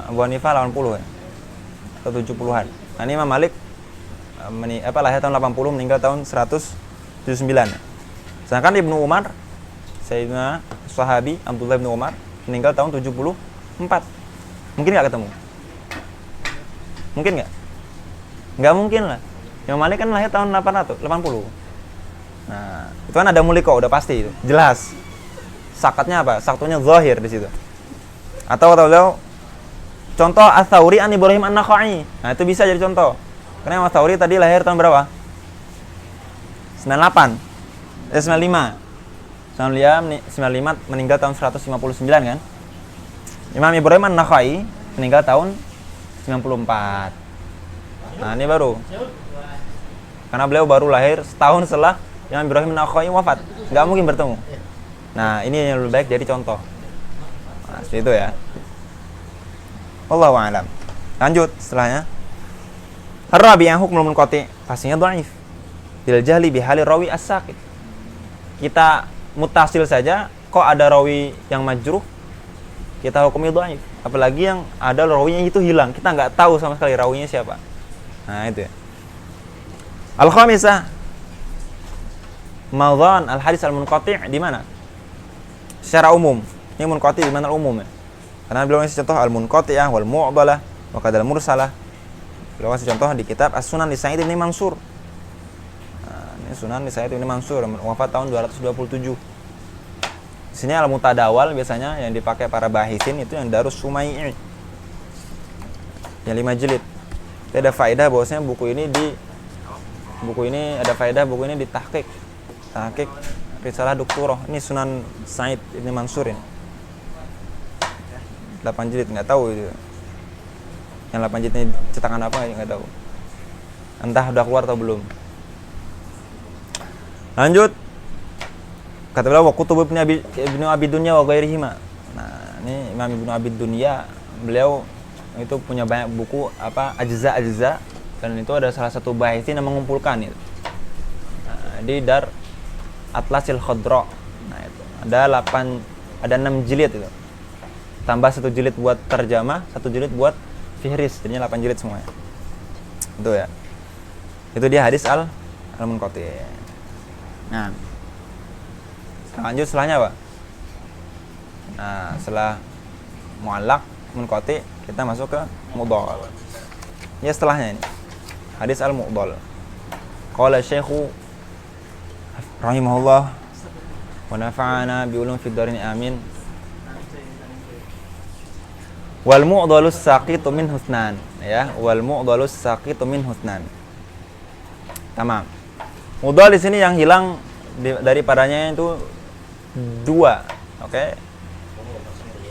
Abu Hanifah 80 ya? Atau 70-an. Nah, ini Imam Malik lahir tahun 80, meninggal tahun 179. Sedangkan Ibnu Umar, Sayyidina Sahabi Abdullah bin Umar, meninggal tahun 74. Mungkin nggak ketemu? Mungkin nggak? Nggak mungkin lah. Imam Malik kan lahir tahun 80. Nah, itu kan ada muliko, udah pasti itu. Jelas. Sakatnya apa? Saktunya zahir di situ. Atau beliau contoh Ats-Tsauri an Ibrahim An-Nakha'i. Nah, itu bisa jadi contoh. Karena Ats-Tsauri tadi lahir tahun berapa? 95. 95 meninggal tahun 159 kan? Imam Ibrahim An-Nakha'i meninggal tahun 94. Nah, ini baru. Karena beliau baru lahir setahun setelah Imam Ibrahim An-Nakha'i wafat. Nggak mungkin bertemu. Nah, ini yang lebih baik jadi contoh. Nah, seperti itu ya. Wallahu a'lam. Lanjut setelahnya. Ar-rabi'ah hukmul munqati, pastinya dhaif. Bil jahli bihali rawi as-saqit. Kita mutasil saja kok ada rawi yang majruh, kita hukumi dhaif. Apalagi yang ada rawinya itu hilang, kita nggak tahu sama sekali rawinya siapa. Nah, itu ya. Al-khamisah mawdhan al-hadis al-munqati' di mana? Secara umum. Ini munqati di mana umum ya? Karena beliau ngasih contoh al-munqati'ah wal mu'dalah wa kadal mursalah. Beliau ngasih contoh di kitab As-Sunan li Sa'id bin Mansur. Nah, ini Sunan li Sa'id bin Mansur wafat tahun 227. Di sini al-mutadawal biasanya yang dipakai para bahisin itu yang Darus Sumai'i. Yang 5 jilid. Itu ada faedah bahwasanya buku ini ditahqiq. Tahqiq risalah doktorah. Ini Sunan Sa'id bin Mansur ini. 8 jilid, nggak tahu itu. Yang 8 jilid ini cetakan apa nggak tahu. Entah udah keluar atau belum. Lanjut. Kata beliau wa kutub Ibnu Abi Dunya wa ghairihima. Nah, ini Imam Ibnu Abi Dunya, beliau itu punya banyak buku ajza-ajza, dan itu ada salah satu bahisin yang mengumpulkan itu. Nah, di Dar Atlasil Khadra. Nah, itu. Ada 6 jilid itu. Tambah 1 jilid buat terjemah, 1 jilid buat fihris, jadinya 8 jilid semuanya. Itu ya. Itu dia hadis al-munqati. Nah, lanjut setelahnya apa? Nah, setelah mu'allaq, munqati, kita masuk ke mu'dhal. Ya, setelahnya ini. Hadis al-mu'dhal. Qala Syekhu rahimahullah wa nafa'ana bi ulum fid darin amin. Wal mu'dhalus saqitu min husnan, ya. Wal mu'dhalus saqitu min husnan. Tamam. Mu'dhal di sini yang hilang daripadanya itu 2. Oke.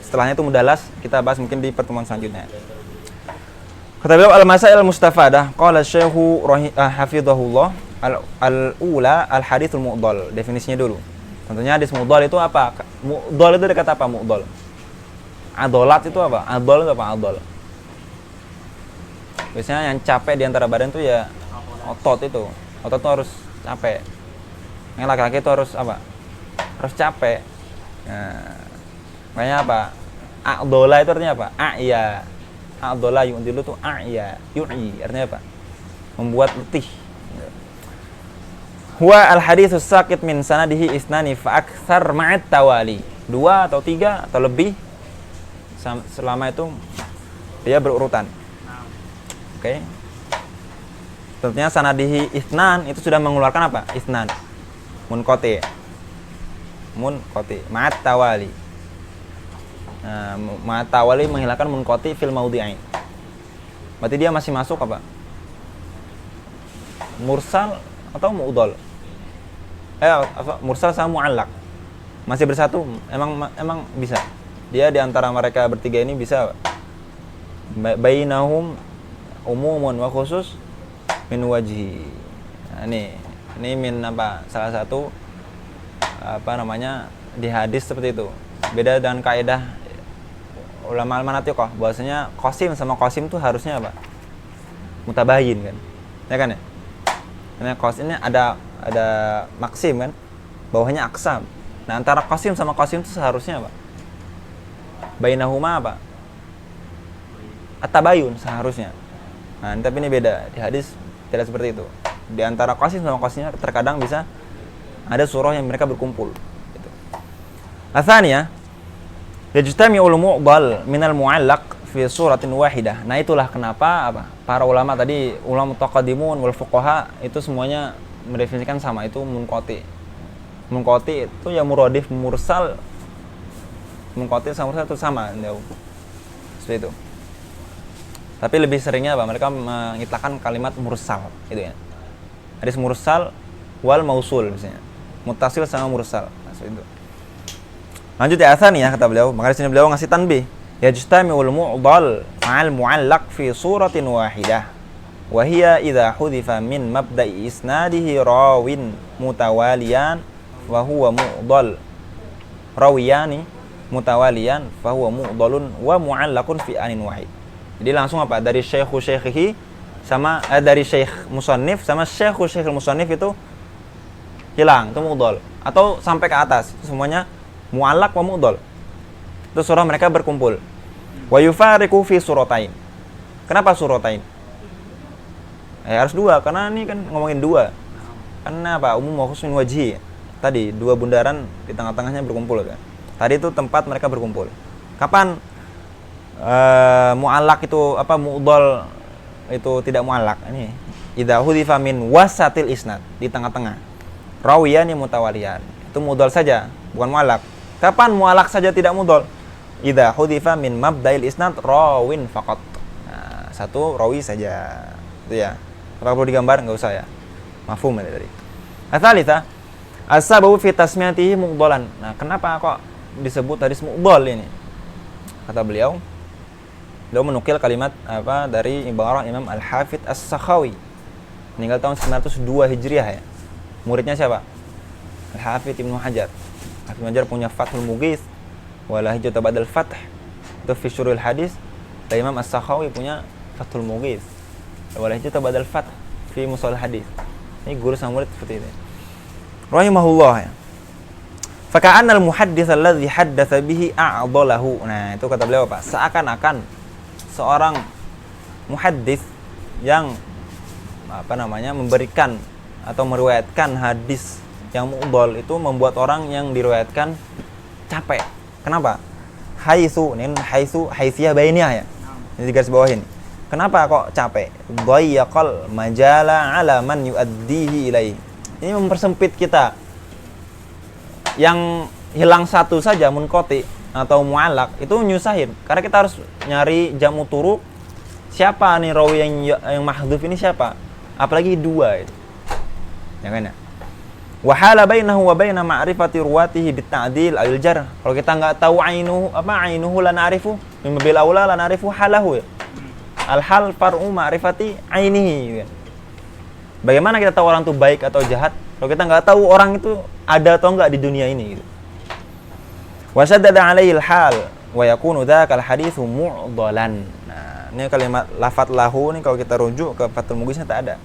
Setelahnya itu mudalas, kita bahas mungkin di pertemuan selanjutnya. Kata beliau al-masail mustafadah, qala Syekhu hafizahullah, al-ula al-haditsul mu'dhal. Definisinya dulu. Tentunya hadis mu'dhal itu apa? Mu'dhal itu dari kata apa mu'dhal? Adolat itu apa? Adol itu apa? Adol. Biasanya yang capek di antara badan itu ya otot itu. Otot itu harus capek. Yang laki-laki itu harus apa? Harus capek. Nah, makanya apa? Adola itu artinya apa? A'ya. Adola yu'dilu itu a'ya. Yu'i artinya apa? Membuat letih. Huwa al-haditsus saqit min sanadihi isnani fa aktsar ma'at tawali. 2 atau 3 atau lebih, selama itu dia berurutan. Oke. Tentunya sanadihi isnan itu sudah mengeluarkan apa? Isnan. Munqati. Ma'at tawali. Nah, ma'at tawali menghilangkan munqati fil maudhi'ain. Berarti dia masih masuk apa? Mursal atau mu'dhal? Mursal sama mu'allaq. masih bersatu, emang bisa. Dia di antara mereka bertiga ini bisa bainahum umumun wa khusus min wajhi. Nah, ini min apa? Salah satu di hadis seperti itu. Beda dengan kaidah ulama al-manatiqah bahwasanya qasim sama qasim itu harusnya apa? Mutabayin kan. Ya kan ya? Karena qasim ini ada maksim kan? Bawahnya aksam. Nah, antara qasim sama qasim itu seharusnya apa? Bainahuma apa? At-tabayun seharusnya. Nah, tapi ini beda. Di hadis tidak seperti itu. Di antara qasim sama qasimnya terkadang bisa ada surah yang mereka berkumpul gitu. Atsaniyah, yajtami'ul mu'dal minal mu'allaq fi suratin wahidah. Nah, itulah kenapa para ulama tadi, ulama mutaqaddimun wal fuqaha itu semuanya mendefinisikan sama, itu munqati. Munqati itu ya muradif mursal. Munqati sama mursal itu sama jauh. Seperti itu. Tapi lebih seringnya mereka mengitlaqkan kalimat mursal gitu ya. Hadis mursal wal mausul misalnya. Muttasil sama mursal. Nah, seperti itu. Lanjut ya atsaniyah kata beliau, maka di sini beliau ngasih tanbih. Yajtami'ul mu'dal ma'al mu'allaq fi suratin wahidah. Wa hiya idza hudhifa min mabda'i isnadihi rawin mutawaliyan wa huwa mu'dal. Rawiyani mutawaliyan fa huwa mu'dalun wa mu'allaqun fi anin wahid. Jadi langsung dari syekhihi sama dari syekh musannif sama syekh musannif itu hilang, itu mu'dal. Atau sampai ke atas, itu semuanya mu'allaq wa mu'dal. Itu surah mereka berkumpul. Wa yufariqu fi suratain. Kenapa suratain? Harus dua, karena ini kan ngomongin dua. Karena umum wa khusus min wajhi. Tadi dua bundaran di tengah-tengahnya berkumpul kan. Tadi itu tempat mereka berkumpul. Kapan mu'allaq itu mu'dal itu tidak mu'allaq? Ini idza hudhifa min wasatil isnad, di tengah-tengah. Rawiyani mutawaliyan. Itu mu'dal saja, bukan mu'allaq. Kapan mu'allaq saja tidak mu'dal? Idza hudhifa min mabda'il isnad rawin faqat. Nah, satu rawi saja. Itu ya. Apa perlu digambar? Enggak usah ya. Mafhum ya tadi. Atsalitsah, as-sababu fi tasmiyatihi mu'dalan. Nah, kenapa kok disebut hadis mu'dal ini? Kata beliau menukil kalimat dari ibarah Imam Al-Hafidz As-Sakhawi. Meninggal tahun 902 Hijriah ya. Muridnya siapa? Al-Hafidz Ibnu Hajar. Al-Hafidz Ibnu Hajar punya Fathul Mughits wala hijrata ba'dal fath. Itu fi syurul hadis. Dan Imam As-Sakhawi punya Fathul Mughits wala hijrata ba'dal fath fi mushal hadis. Ini guru sama murid seperti ini. Rahimahullah ya. Faka'anna al-muhaddits alladhi haddatsa bihi a'dalahu. Nah, itu kata beliau seakan-akan seorang muhaddits yang memberikan atau meriwayatkan hadis yang mu'dal itu membuat orang yang diriwayatkan capek. Kenapa? Haitsiyah bainiyah ya. Ini di garis bawah ini. Kenapa kok capek? Dhayyaqal majala 'ala man yu'addihi ilaihi. Ini mempersempit kita. Yang hilang satu saja munqati atau mu'allaq itu nyusahin, karena kita harus nyari jamu turuk. Siapa nih rawi yang mahdhuf ini siapa? Apalagi dua itu. Ya kan ya? Wa hala bainahu wa baina ma'rifati ruwatihi bit-ta'dil al jarh. Kalau kita enggak tahu ainuhu la na'rifu, min bil aula la na'rifu halahu. Ya. Al-hal far'u ma'rifati ainihi. Ya. Bagaimana kita tahu orang itu baik atau jahat kalau kita enggak tahu orang itu ada atau enggak di dunia ini gitu. Wa shaddada 'alaihi al-hal wa yakunu dzakal haditsu mu'dalan. Nah, ini kalimat lafadz lahu nih kalau kita rujuk ke Fathul Mughitsnya tak ada.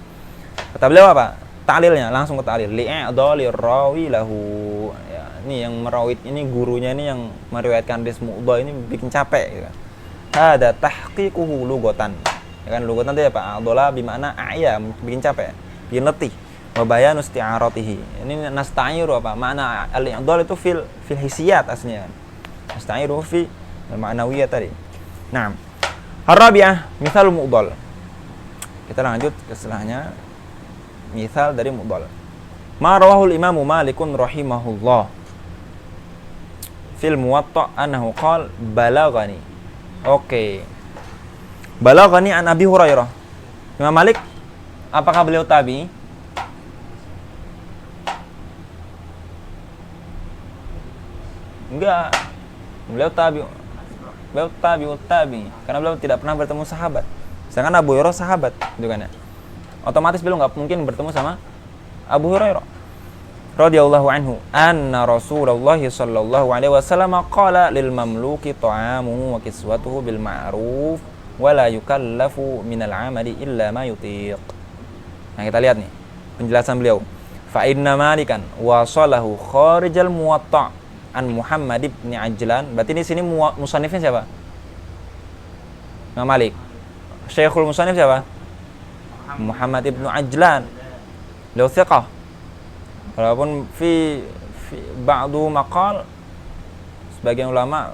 Kata beliau ta'lilnya langsung ke ta'lil li'adali rawi lahu. Ya, ini yang merawit ini gurunya ini yang meriwayatkan hadis mu'dal ini bikin capek gitu. Hada tahqiquhu lughatan. Ya kan lughatan itu adala bermakna a'ya, bikin capek, bikin letih. Wa bayanu isti'aratihi. Ini nasta'iru makna al-i'dal itu fil hisiyat aslinya. Nasta'iru fi ma'nawiyah tadi. Naam. Ar-rabi'ah mithal mu'dal. Kita lanjut ke setelahnya. Mithal dari mu'dal. Ma rawahul Imam Malikun rahimahullah fil Muwatta' annahu qala balaghani. Oke. Balaghani an Abi Hurairah. Imam Malik apakah beliau tabi'i? juga beliau tabi'ut tabi, karena beliau tidak pernah bertemu sahabat. Sedangkan Abu Hurairah sahabat, gitu kan ya. Otomatis beliau nggak mungkin bertemu sama Abu Hurairah radhiyallahu anhu anna Rasulullah sallallahu alaihi wasallam qala lil mamluki ta'amuhu wa kiswatuhu bil ma'ruf wa la yukallafu minal 'amali illa ma yutiq. Nah, kita lihat nih penjelasan beliau. Fa inna Malikan wasalahu kharijal Muwatta' an Muhammad ibn Ajlan. Berarti di sini musannifnya siapa? Imam Malik. Syekhul musannif siapa? Muhammad ibn Ajlan. Beliau thiqah. Walaupun fi ba'du maqal, sebagian ulama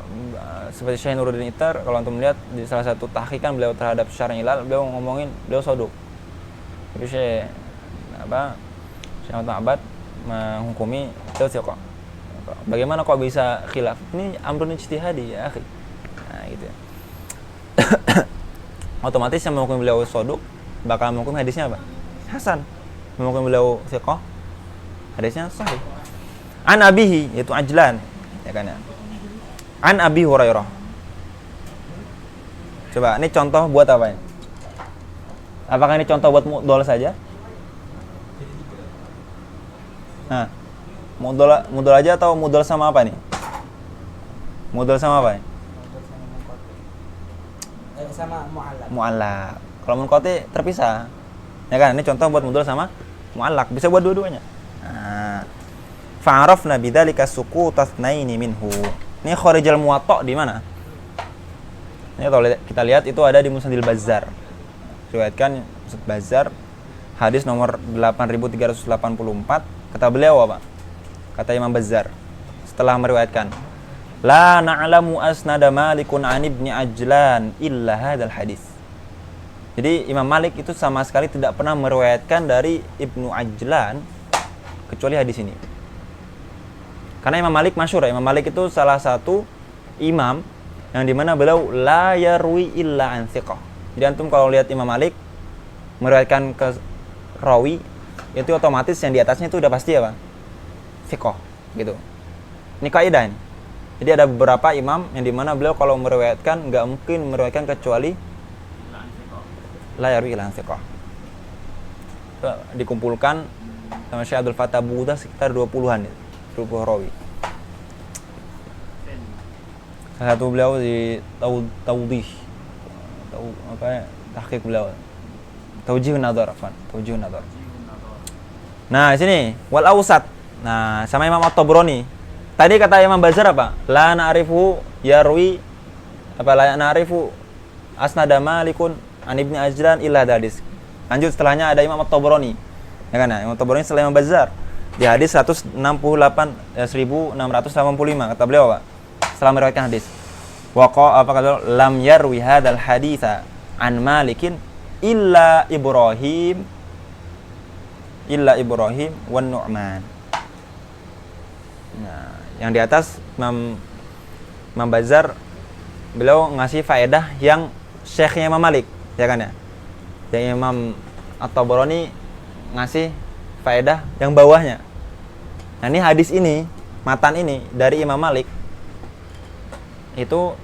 seperti Syekh Nuruddin Itar, kalau untuk melihat di salah satu tahqiqan beliau terhadap Syarh Ilal, beliau ngomongin beliau saduq. Tapi Syekh Abad menghukumi beliau thiqah. Bagaimana kok bisa khilaf? Ini amrun ijtihadi ya, akhi. Nah, gitu ya. Otomatis yang menghukumi beliau saduq bakal menghukumi hadisnya apa? Hasan. Menghukumi beliau thiqah, hadisnya sahih. An abihi, yaitu Ajlan, ya kan ya. An Abi Hurairah. Coba, ini contoh buat apa ini? Apakah ini contoh buat mudhal saja? Nah, mudhal aja atau mudhal sama apa nih? Mudhal sama apa nih? Sama mu'allaq. Mu'allaq. Kalau munqati terpisah. Ya kan, ini contoh buat mudhal sama mu'allaq. Bisa buat dua-duanya. Nah, fa'arafna bidzalika suqutat naini minhu. Ini kharijal Muwatta' di mana? Ini kalau kita lihat itu ada di Musnadil Bazzar. Riwayatkan Musnad Bazzar hadis nomor 8384. Kata beliau apa? Kata Imam Bazzar setelah meriwayatkan, la na'lamu asnada Malikun an ibni Ajlan illa hadzal hadis. Jadi Imam Malik itu sama sekali tidak pernah meriwayatkan dari Ibnu Ajlan kecuali hadis ini. Karena Imam Malik masyhur, Imam Malik itu salah satu imam yang dimana beliau la yarwi illa an thiqah. Jadi antum kalau lihat Imam Malik meriwayatkan ke rawi, itu otomatis yang di atasnya itu udah pasti apa? Thiqah, gitu. Ini kaidah ini. Jadi ada beberapa imam yang dimana beliau kalau meriwayatkan nggak mungkin meriwayatkan kecuali la yarwi illa an thiqah. Dikumpulkan sama Syekh Abdul Fattah Buddha sekitar 20-an, 20 rawi. Salah satu beliau di Taudih, apa ya, tahqiq beliau, Taujihun Nadhar. Nah, sini wal Awsat. Nah, sama Imam At-Tabrani. Tadi kata Imam Bazzar apa? La na'rifu yarwi apa la na'rifu asnada Malikun an Ibni Ajlan illa hadis. Lanjut setelahnya ada Imam At-Tabrani. Ya kan ya, Imam At-Tabrani setelah Imam Bazzar di hadis 1685 kata beliau apa? Setelah meriwayatkan hadis. Waqa apa kata lam yarwi hadzal haditsa an Malikin illa Ibrahim wan Nu'man. Nah, yang di atas Imam Bazzar beliau ngasih faedah yang syekhnya Imam Malik, ya kan ya. Yang Imam At-Tabrani ngasih faedah yang bawahnya. Nah, ini hadis ini, matan ini dari Imam Malik itu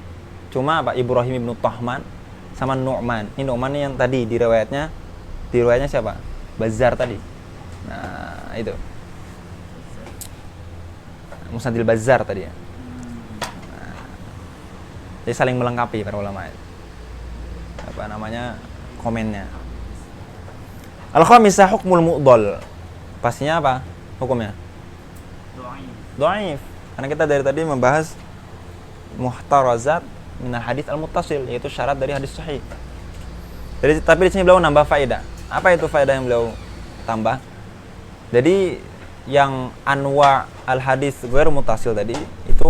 cuma apa? Ibrahim ibnu Tahman sama Nu'man. Ini Nu'man yang tadi di riwayatnya siapa? Bazzar tadi. Nah, itu Musnadil Bazzar tadi ya. Nah, jadi saling melengkapi para ulama. Apa namanya? Komennya. Al-khamisah hukmul mu'dhal. Pastinya apa hukumnya? Dhaif. Karena kita dari tadi membahas muhtarazat minal hadits al-muttasil, yaitu syarat dari hadis sahih. Jadi tapi di sini beliau nambah faedah. Apa itu faedah yang beliau tambah? Jadi yang anwa al-hadis ghairu muttasil tadi itu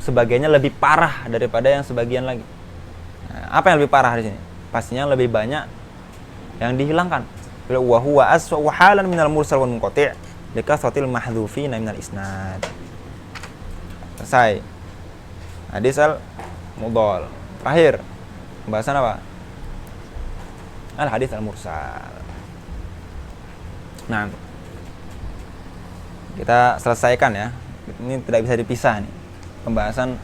sebagiannya lebih parah daripada yang sebagian lagi. Nah, apa yang lebih parah di sini? Pastinya lebih banyak yang dihilangkan. Wa huwa aswa halan minal mursal wal munqati' likasratil mahdhufina minal isnad. Selesai. Hadis al-mudhal. Terakhir pembahasan apa? Al-hadis al-mursal. Nah, kita selesaikan ya. Ini tidak bisa dipisah nih pembahasan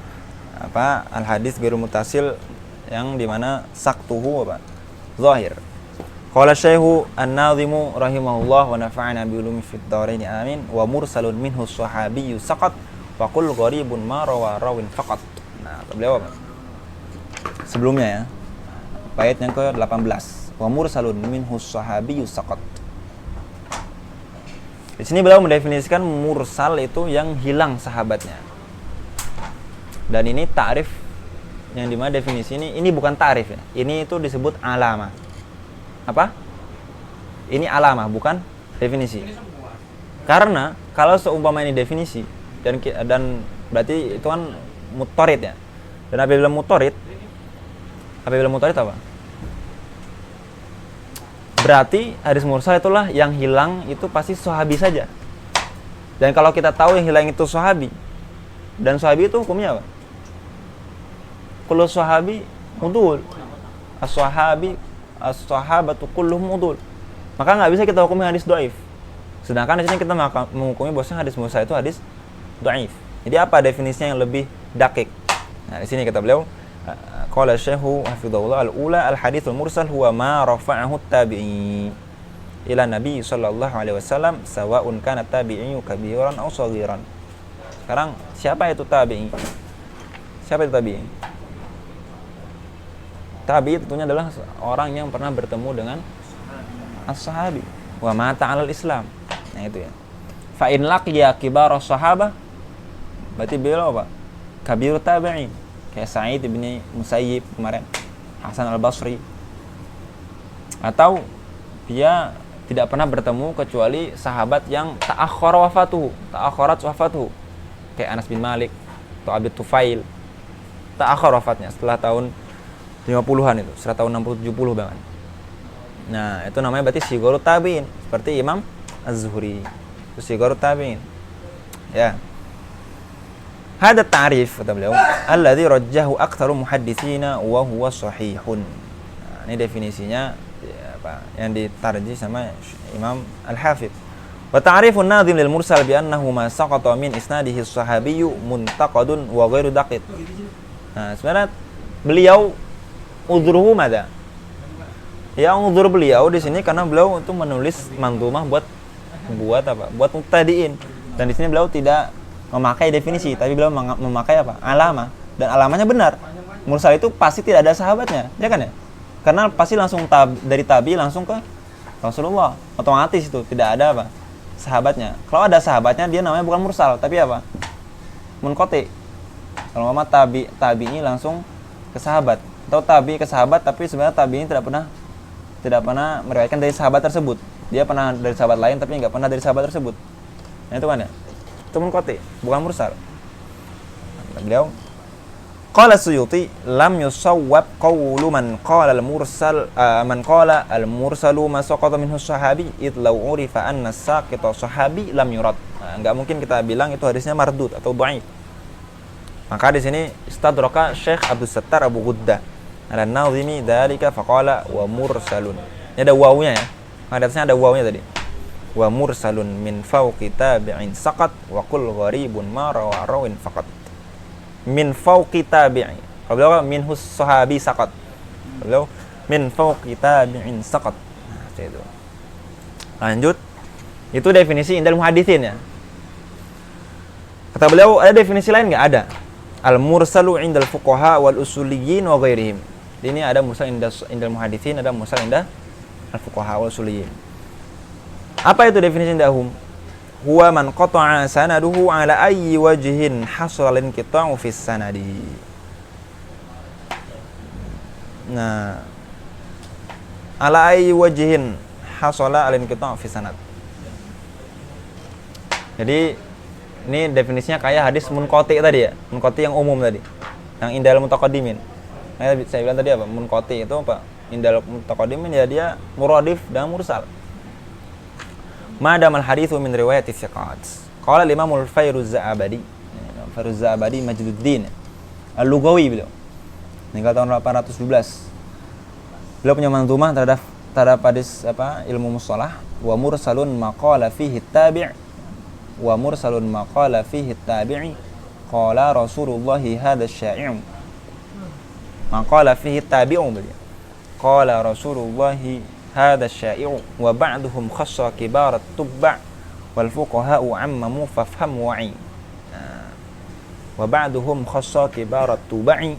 al hadis ghairu muttasil yang dimana saktuhu zahir. Qala Syekh An-Nazimu rahimahullah wa nafa'ana bi ulumi fid dharain amin wa mursalun minhu sahabiyyu saqat wa qul gharibun ma rawa rawin faqat. Nah, beliau sebelumnya ya. Bait yang ke-18. Wa mursalun minhu sahabiyyu saqat. Di sini beliau mendefinisikan mursal itu yang hilang sahabatnya. Dan ini ta'rif yang dimana definisi ini bukan ta'rif ya. Ini itu disebut alamah. Apa? Ini alamah, bukan definisi. Karena kalau seumpama ini definisi dan berarti itu kan muttarid ya. Dan apabila muttarid apa? Berarti hadis mursal itulah yang hilang itu pasti sahabi saja. Dan kalau kita tahu yang hilang itu sahabi, dan sahabi itu hukumnya apa? Kullu sahabi udul. As-sahabatu kulluhum udul. Maka nggak bisa kita hukumi hadis dhaif. Sedangkan di sini kita menghukumi bahwasanya hadis mursal itu hadis dhaif. Jadi apa definisinya yang lebih dakik? Nah, di sini kata beliau, qala Syekh hafizahullah al-ula al-haditsul mursal huwa ma rafa'ahu at-tabi'i ila Nabi sallallahu alaihi wasallam sawa'un kana tabi'iyyu kabiran aw saghiran. Sekarang siapa itu tabi'i? Siapa itu tabi'i? Tabi'i tentunya adalah orang yang pernah bertemu dengan as-sahabi wa mata 'alal Islam. Nah itu ya. Fa in laqiya kibar as-sahabah berarti beliau apa? Kabir tabi'in. Kayak Sa'id bin Musayyib kemarin, Hasan al-Basri. Atau dia tidak pernah bertemu kecuali sahabat yang ta'akharat wafatuhu. Kayak Anas bin Malik atau Abi Tufail. Ta'akhar wafatnya setelah tahun 50-an itu, setelah tahun 60-70 bahkan. Nah, itu namanya berarti sigharut tabi'in, seperti Imam Az-Zuhri. Itu sigharut tabi'in. Ya. Hada ta'rif kata beliau, alladzi rajjahu aktsaru muhadditsina wa huwa sahihun. Nah, ini definisinya yang ditarjih sama Imam Al-Hafidz. Wa ta'rifun nadhim lil mursal bi annahu ma saqata min isnadihi as-sahabiyyu muntaqadun wa ghairu daqiq. Nah, sebenarnya beliau uzruhu mada? Ya, uzur beliau di sini karena beliau itu menulis manzumah buat apa? Buat mubtadiin. Dan di sini beliau tidak memakai definisi, tapi beliau memakai apa? Alamah. Dan alamahnya benar. Mursal itu pasti tidak ada sahabatnya, ya kan ya? Karena pasti langsung dari tabi langsung ke Rasulullah. Otomatis itu tidak ada apa? Sahabatnya. Kalau ada sahabatnya dia namanya bukan mursal, tapi apa? Munqati. Kalau mama tabi ini langsung ke sahabat. Atau tabi ke sahabat tapi sebenarnya tabi ini tidak pernah meriwayatkan dari sahabat tersebut. Dia pernah dari sahabat lain tapi nggak pernah dari sahabat tersebut. Nah itu kan ya? Itu munqati, bukan mursal. Beliau qala Suyuti lam yusawwab qawlu man qala al-mursalu ma saqata minhu sahabi id law urifa anna as-saqita sahabi lam yurad. Nah, enggak mungkin kita bilang itu hadisnya mardud atau dhaif. Maka di sini istadraka Syekh Abdul Sattar Abu Ghuddah al-Nazimi dzalika faqala wa mursalun. Ini ada wawunya ya. Di atasnya ada wawunya tadi. Wa mursalun min fawqi tabi'in saqat wa qul gharibun ma rawa rawin faqat. Min fawqi tabi'in. Kalau beliau minhus sahabi saqat. Beliau min fawqi tabi'in saqat. Nah, itu. Lanjut. Itu definisi indal muhaditsin ya. Kata beliau ada definisi lain enggak? Ada. Al-mursalu indal fuqaha wal usuliyyin wa ghairihim. Ini ada mursal indal muhaditsin, ada mursal indal al-fuqaha wal usuliyyin. Apa itu definisi indahum? Huwa man qata'a sanaduhu ala ayyi wajhin hasala inqita'u fi sanadi. Nah, ala ayyi wajhin hasala al-inqita'u fi sanad. Jadi ini definisinya kayak hadis munqati tadi ya, munqati yang umum tadi, yang indal mutaqaddimin. Saya bilang tadi apa? Munqati itu apa? Indal mutaqaddimin ya dia muradif dan mursal. Madam al-hadithu min riwayat thiqat. Qala al-Imam al-Fairuz-Za'abadi, Fairuz-Za'abadi Majduddin Al-Lughawi beliau. Meninggal tahun 812. Beliau punya manzumah terhadap hadis apa? Ilmu mustalah, wa mursalun maqala fihi tabi' wa mursalun maqala fihi tabi'i qala Rasulullah hadha syai'u. Maqala fihi tabi'u beliau. Qala Rasulullah hadha syai'u wa ba'duhum khassa kibar at-tubba' wal fuqaha'u 'ammamu fafham wa'i. Wa ba'duhum khassa kibar at-tuba'i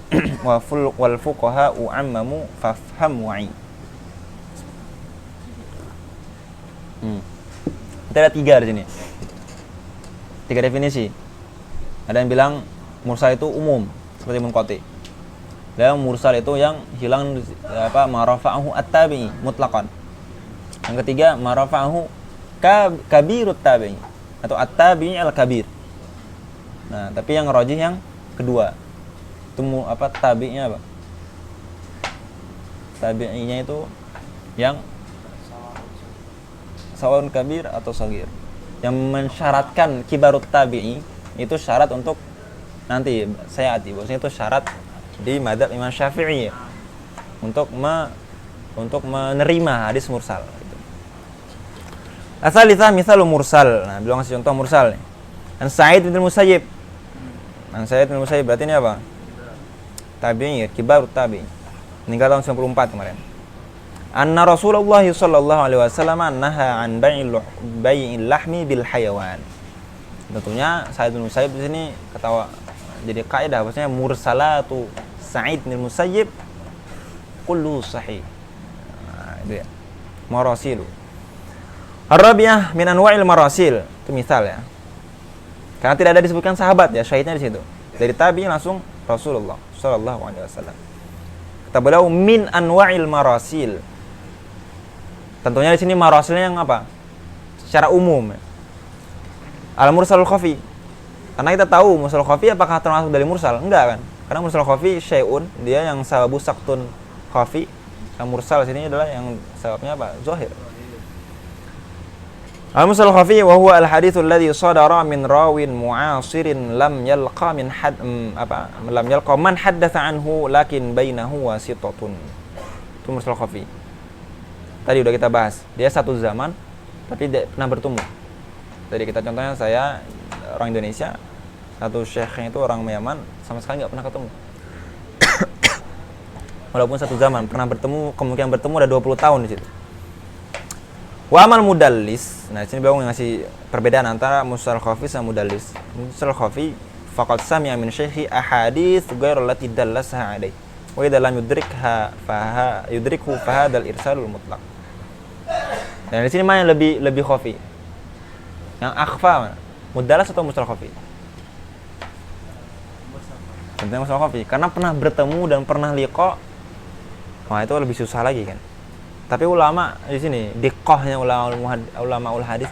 wal fuqaha'u 'ammamu fafham wa'i. Kita ada 3 di sini. 3 definisi. Ada yang bilang mursal itu umum seperti munqati. Dan mursal itu yang hilang ma rafa'ahu at-tabi'i mutlaqan. Yang ketiga ma rafa'ahu kabirut tabi'i atau at-tabi'i al-kabir. Nah, tapi yang rajih yang kedua. Itu tabi'inya apa? Tabi'inya itu yang sawan kabir atau sagir. Yang mensyaratkan kibarut tabi'i itu syarat untuk nanti saya ati bahwasanya itu syarat di madzhab Imam Syafi'i ya, untuk menerima hadis mursal gitu. Asalitsah misalul mursal. Nah, beliau ngasih contoh mursal nih. An Sa'id bin Musayyib. An Sa'id bin Musayyib berarti ini apa? Tabi'i ya, kibarut tabi'i. Meninggal tahun 94 kemarin. Anna Rasulullah sallallahu alaihi wasallam naha an bai'il lahmi bil hayawan. Tentunya Sa'id bin Musayyib di sini ketawa. Jadi kaidah bahwasanya mursalatu Sa'id bin Musayyib kullu sahih. Nah, itu ya. Marasilu. Ar-rabi'ah min anwa'il marasil. Itu misal ya. Karena tidak ada disebutkan sahabat ya, syahidnya di situ. Dari tabi'in langsung Rasulullah sallallahu alaihi wasallam. Kata beliau min anwa'il marasil. Tentunya di sini marasilnya yang apa? Secara umum. Al-mursalul khafi. Karena kita tahu mursal khafi apakah termasuk dari mursal? Enggak kan? Karena mursal khafi syai'un, dia yang sababu saktun khafi. Yang mursal sini adalah yang sababnya apa? Zahir. Al-mursal khafi wa huwa al-haditsul ladzi sadara min rawin mu'asirin lam yalqa man haddatsa anhu lakin bainahu wasitatun. Itu mursal khafi. Tadi udah kita bahas. Dia satu zaman tapi tidak pernah bertemu. Tadi kita contohnya saya orang Indonesia, satu syekhnya itu orang Yaman, sama sekali nggak pernah ketemu. Walaupun satu zaman pernah bertemu, kemungkinan bertemu ada 20 tahun di situ. Wa amal mudallis. Nah, di sini beliau ngasih perbedaan antara mursal khafi sama mudallis. Mursal khafi faqad sami'a min syekhi ahadits ghairu allati dallasaha alaihi. Wa idza lam yudrikhu fa hadzal irsalul mutlaq. Dan di sini mana yang lebih khafi? Yang akhfa mana? Mudallas atau mursal khafi? Tentunya mursal khafi, karena pernah bertemu dan pernah liqa. Wah, itu lebih susah lagi kan. Tapi ulama di sini, diqahnya ulama ul hadis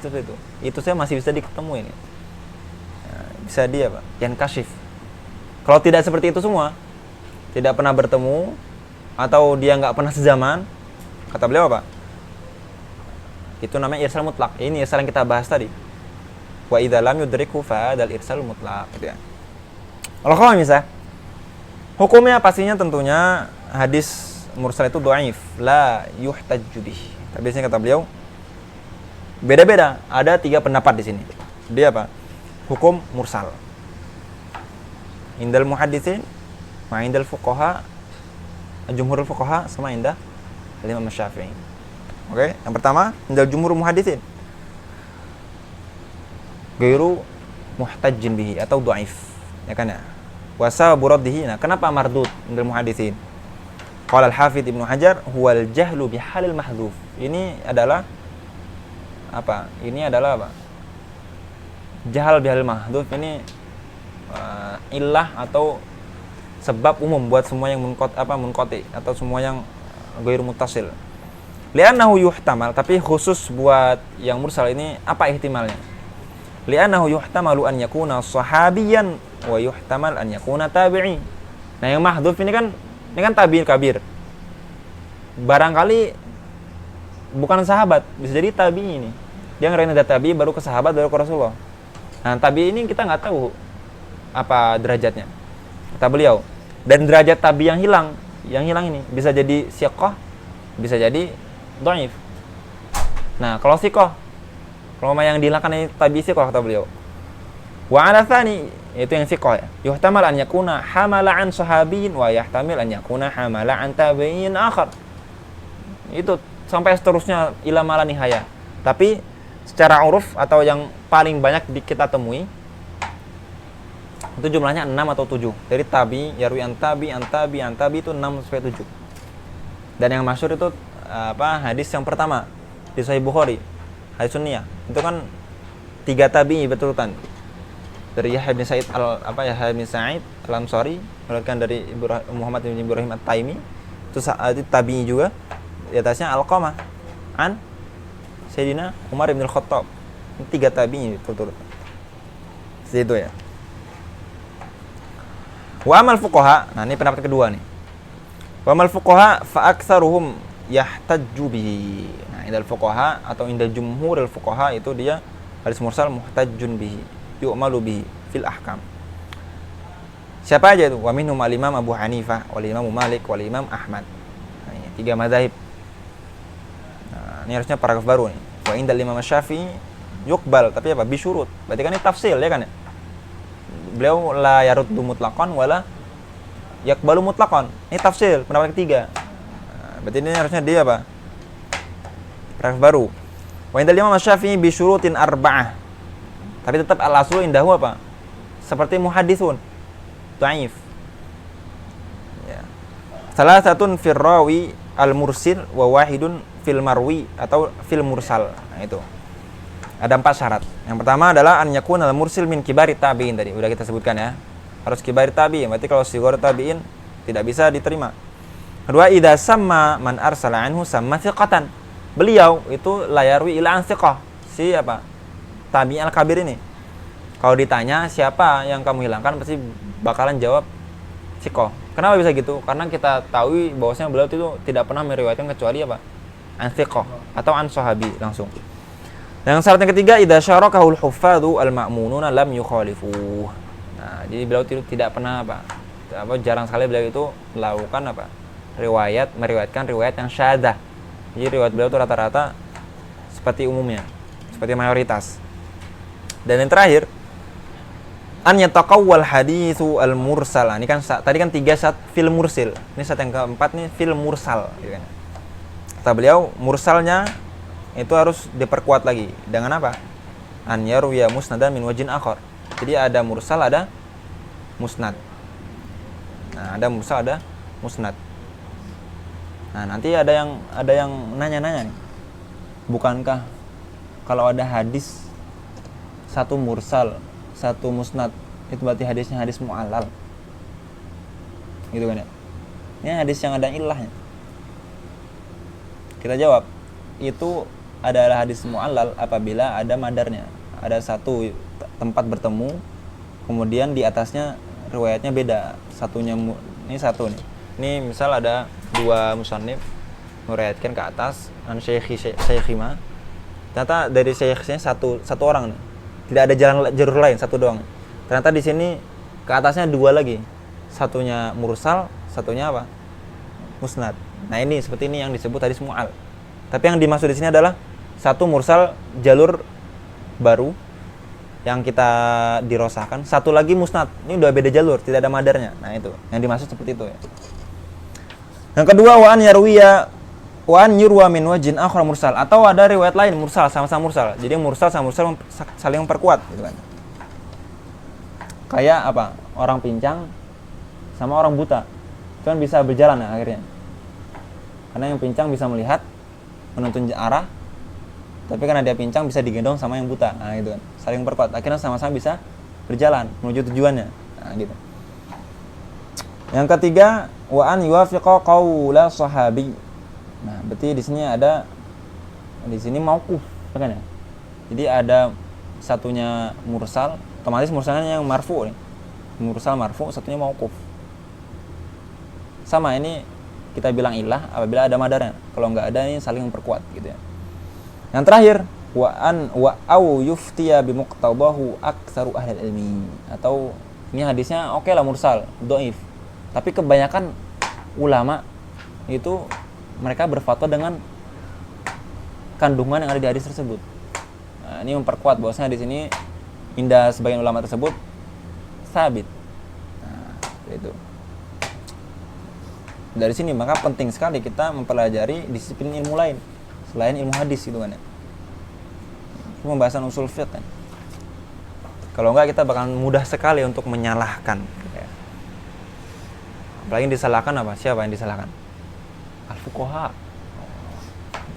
itu saya masih bisa diketemu ini. Nah, bisa dia Pak, yang kasyif. Kalau tidak seperti itu semua, tidak pernah bertemu atau dia nggak pernah sezaman, kata beliau apa? Itu namanya irsal mutlak. Ini irsal yang kita bahas tadi. Wa idza lam yudrikhu fa hadzal irsal mutlak gitu ya. Kalau misalnya hukumnya pastinya tentunya hadis mursal itu dhaif, la yuhtajju bih. Tapi sini kata beliau beda-beda. Ada 3 pendapat di sini. Dia apa? Hukum mursal. Indal muhadditsin, ma indal fuqaha, jumhurul fuqaha sama indah Imam Syafi'i. Oke, yang pertama, indal jumhur muhadditsin. Ghairu muhtajjin bihi atau dhaif. Ya kan ya? Wa sababu raddihi. Nah, kenapa mardud indal muhadditsin? Qala al-Hafidz Ibnu Hajar huwal jahlu bihalil mahdhuf. Ini adalah apa? Ini adalah apa? Jahal bihalil mahdhuf ini illah atau sebab umum buat semua yang munqati atau semua yang ghairu muttasil. Li'annahu yuhtamal, tapi khusus buat yang mursal ini apa ihtimalnya? Li'annahu yuhtamalu an yakuna sahabiyan wa yuhtamal an yakuna tabi'i. Nah, yang mahdhuf ini kan tabi'in kabir. Barangkali bukan sahabat, bisa jadi tabi'i ini. Dia ngerain ada tabi'i baru ke sahabat baru ke Rasulullah. Nah, tabi'i ini kita nggak tahu apa derajatnya. Kata beliau, dan derajat tabi'i yang hilang ini bisa jadi siqah, bisa jadi dhaif. Nah, kalau siqah, kalau yang dihilangkan ini tabi'i siqah kata beliau. Wa 'ala tsani, itu yang thiqah ya. Yuhtamal an yakuna hamala an sahabiyyin wa yahtamil an yakuna hamala an tabi'in akhar. Itu sampai seterusnya ila mala nihaya. Tapi secara uruf atau yang paling banyak kita temui itu jumlahnya 6 atau 7. Dari tabi, yarwi an tabi itu 6 sampai 7. Dan yang masyhur itu hadis yang pertama di Sahih Bukhari, hadis sunniyah. Itu kan 3 tabi betulan. Dari Yahya bin Sa'id Yahya bin Sa'id Al-Ansari, meriwayatkan dari Muhammad bin Ibrahim At-Taimi. Itu tabi'i juga. Di atasnya Alqamah an Sayyidina Umar bin Al-Khattab. 3 tabi'i berturut. Seperti itu ya. Wa amal fuqaha, nah ini pendapat kedua nih. Wa amal fuqaha fa aktsaruhum yahtajju bihi. Nah, indal fuqaha atau indal jumhuril fuqaha itu dia hadis mursal muhtajjun bihi. Yu'malu bihi fil ahkam. Siapa aja itu? Wa minhum al-Imam Abu Hanifah, wal Imam Malik, wal Imam Ahmad. Nah, ini 3 mazhab. Nah, ini harusnya paragraf baru nih. Wa indal Imam Syafi'i yuqbal, tapi apa? Bisyurut. Berarti kan ini tafsil ya kan ya? Beliau la yaruddu mutlaqan wala yaqbalu mutlaqan. Ini tafsil, pendapat ketiga. Nah, berarti ini harusnya dia apa? Paragraf baru. Wa indal Imam Syafi'i bisyurutin arba'ah. Tapi tetap al-aslu indahu apa? Seperti muhaddisun, dhaif. Ya. Salah satun fil rawi al-mursil wa wahidun fil marwi atau fil mursal. Nah, itu. Ada 4 syarat. Yang pertama adalah an yakun al-mursil min kibari tabi'in tadi. Udah kita sebutkan ya. Harus kibari tabi'in. Berarti kalau sighar tabi'in tidak bisa diterima. Kedua, idza samma man arsala anhu samma thiqatan. Beliau itu la yarwi ila an thiqah. Si apa? Tabi al-kabir ini. Kalau ditanya siapa yang kamu hilangkan, pasti bakalan jawab thiqah. Kenapa bisa gitu? Karena kita tahu bahwasanya beliau itu tidak pernah meriwayatkan kecuali apa? An thiqah atau an sahabi langsung. Yang syarat yang ketiga, idza syarakahul huffadhu al-ma'mununa lam yukhalifu. Nah, jadi beliau tidak pernah jarang sekali beliau itu melakukan meriwayatkan riwayat yang syadzah. Jadi riwayat beliau itu rata-rata seperti umumnya, seperti mayoritas. Dan yang terakhir, an yataqawwal haditsu al-mursal. Ini kan tadi kan 3 syarat fil mursil. Ini syarat yang keempat nih fil mursal gitu kan. Kata beliau, mursalnya itu harus diperkuat lagi dengan apa? An yarwiya musnadan min wajhin akhar. Jadi ada mursal, ada musnad. Nah, ada mursal, ada musnad. Nah, nanti ada yang nanya-nanya nih. Bukankah kalau ada hadis satu mursal, satu musnad, itu berarti hadisnya hadis mu'allal? Gitu kan ya? Ini hadis yang ada ilahnya. Kita jawab, itu adalah hadis mu'allal apabila ada madarnya. Ada satu tempat bertemu, kemudian di atasnya riwayatnya beda. Satunya ini satu nih. Ini misal ada 2 musannif meriwayatkan ke atas an syekhima. Ternyata dari syekhnya satu orang nih. Tidak ada jalur lain, satu doang. Ternyata di sini ke atasnya 2 lagi. Satunya mursal, satunya apa? Musnad. Nah, ini seperti ini yang disebut hadis mu'al. Tapi yang dimaksud di sini adalah satu mursal jalur baru yang kita dirosahkan, satu lagi musnad. Ini udah beda jalur, tidak ada madarnya. Nah, itu yang dimaksud seperti itu ya. Yang kedua, wa an yurwa min wajhin akhar mursal, atau ada riwayat lain mursal sama-sama mursal. Jadi mursal sama mursal saling memperkuat gitu kan. Kayak apa? Orang pincang sama orang buta. Itu kan bisa berjalan ya, akhirnya. Karena yang pincang bisa melihat, menuntun arah, tapi karena dia pincang bisa digendong sama yang buta. Nah, gitu kan. Saling memperkuat. Akhirnya sama-sama bisa berjalan menuju tujuannya. Nah, gitu. Yang ketiga, wa an yuwafiqa qaula sahabi. Nah, berarti di sini mauquf, kan ya? Jadi ada satunya mursal, otomatis mursalnya yang marfu nih. Mursal marfu, satunya mauquf. Sama ini kita bilang ilah apabila ada madarnya. Kalau enggak ada, ini saling memperkuat gitu ya. Yang terakhir, wa au yuftiya bi muqtabahu aktsaru ahli ilmi. Atau ini hadisnya oke lah mursal, dhaif. Tapi kebanyakan ulama itu mereka berfatwa dengan kandungan yang ada di hadis tersebut. Nah, ini memperkuat bahwasanya di sini indah sebagian ulama tersebut sabit. Nah, itu. Dari sini maka penting sekali kita mempelajari disiplin ilmu lain selain ilmu hadis gitu kan ya. Pembahasan usul fiqh kan. Kalau enggak kita bakal mudah sekali untuk menyalahkan. Ya. Apalagi yang disalahkan apa? Siapa yang disalahkan? Al-fuqaha.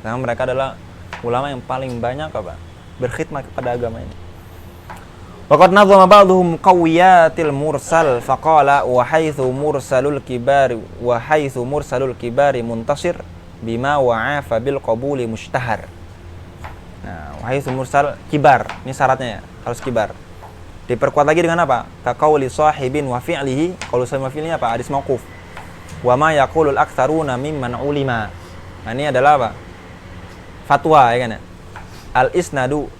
Karena mereka adalah ulama yang paling banyak apa? Berkhidmat kepada agama ini. Waqad nazama ba'dhum qawiyatil mursal faqala wa haitsu mursalul kibari muntasir bima wa'afa bil qabuli mushtahar. Nah, wa haitsu mursal kibar, ini syaratnya ya, harus kibar. Diperkuat lagi dengan apa? Kaqauli sahibin wa fi'lihi, qaul sahib wa fi'lihi apa? Hadis mauquf. Wa ma yaqulul aktsaruna mimman ulima. Nah, ini adalah apa? Fatwa ya kan ya. Al isnadu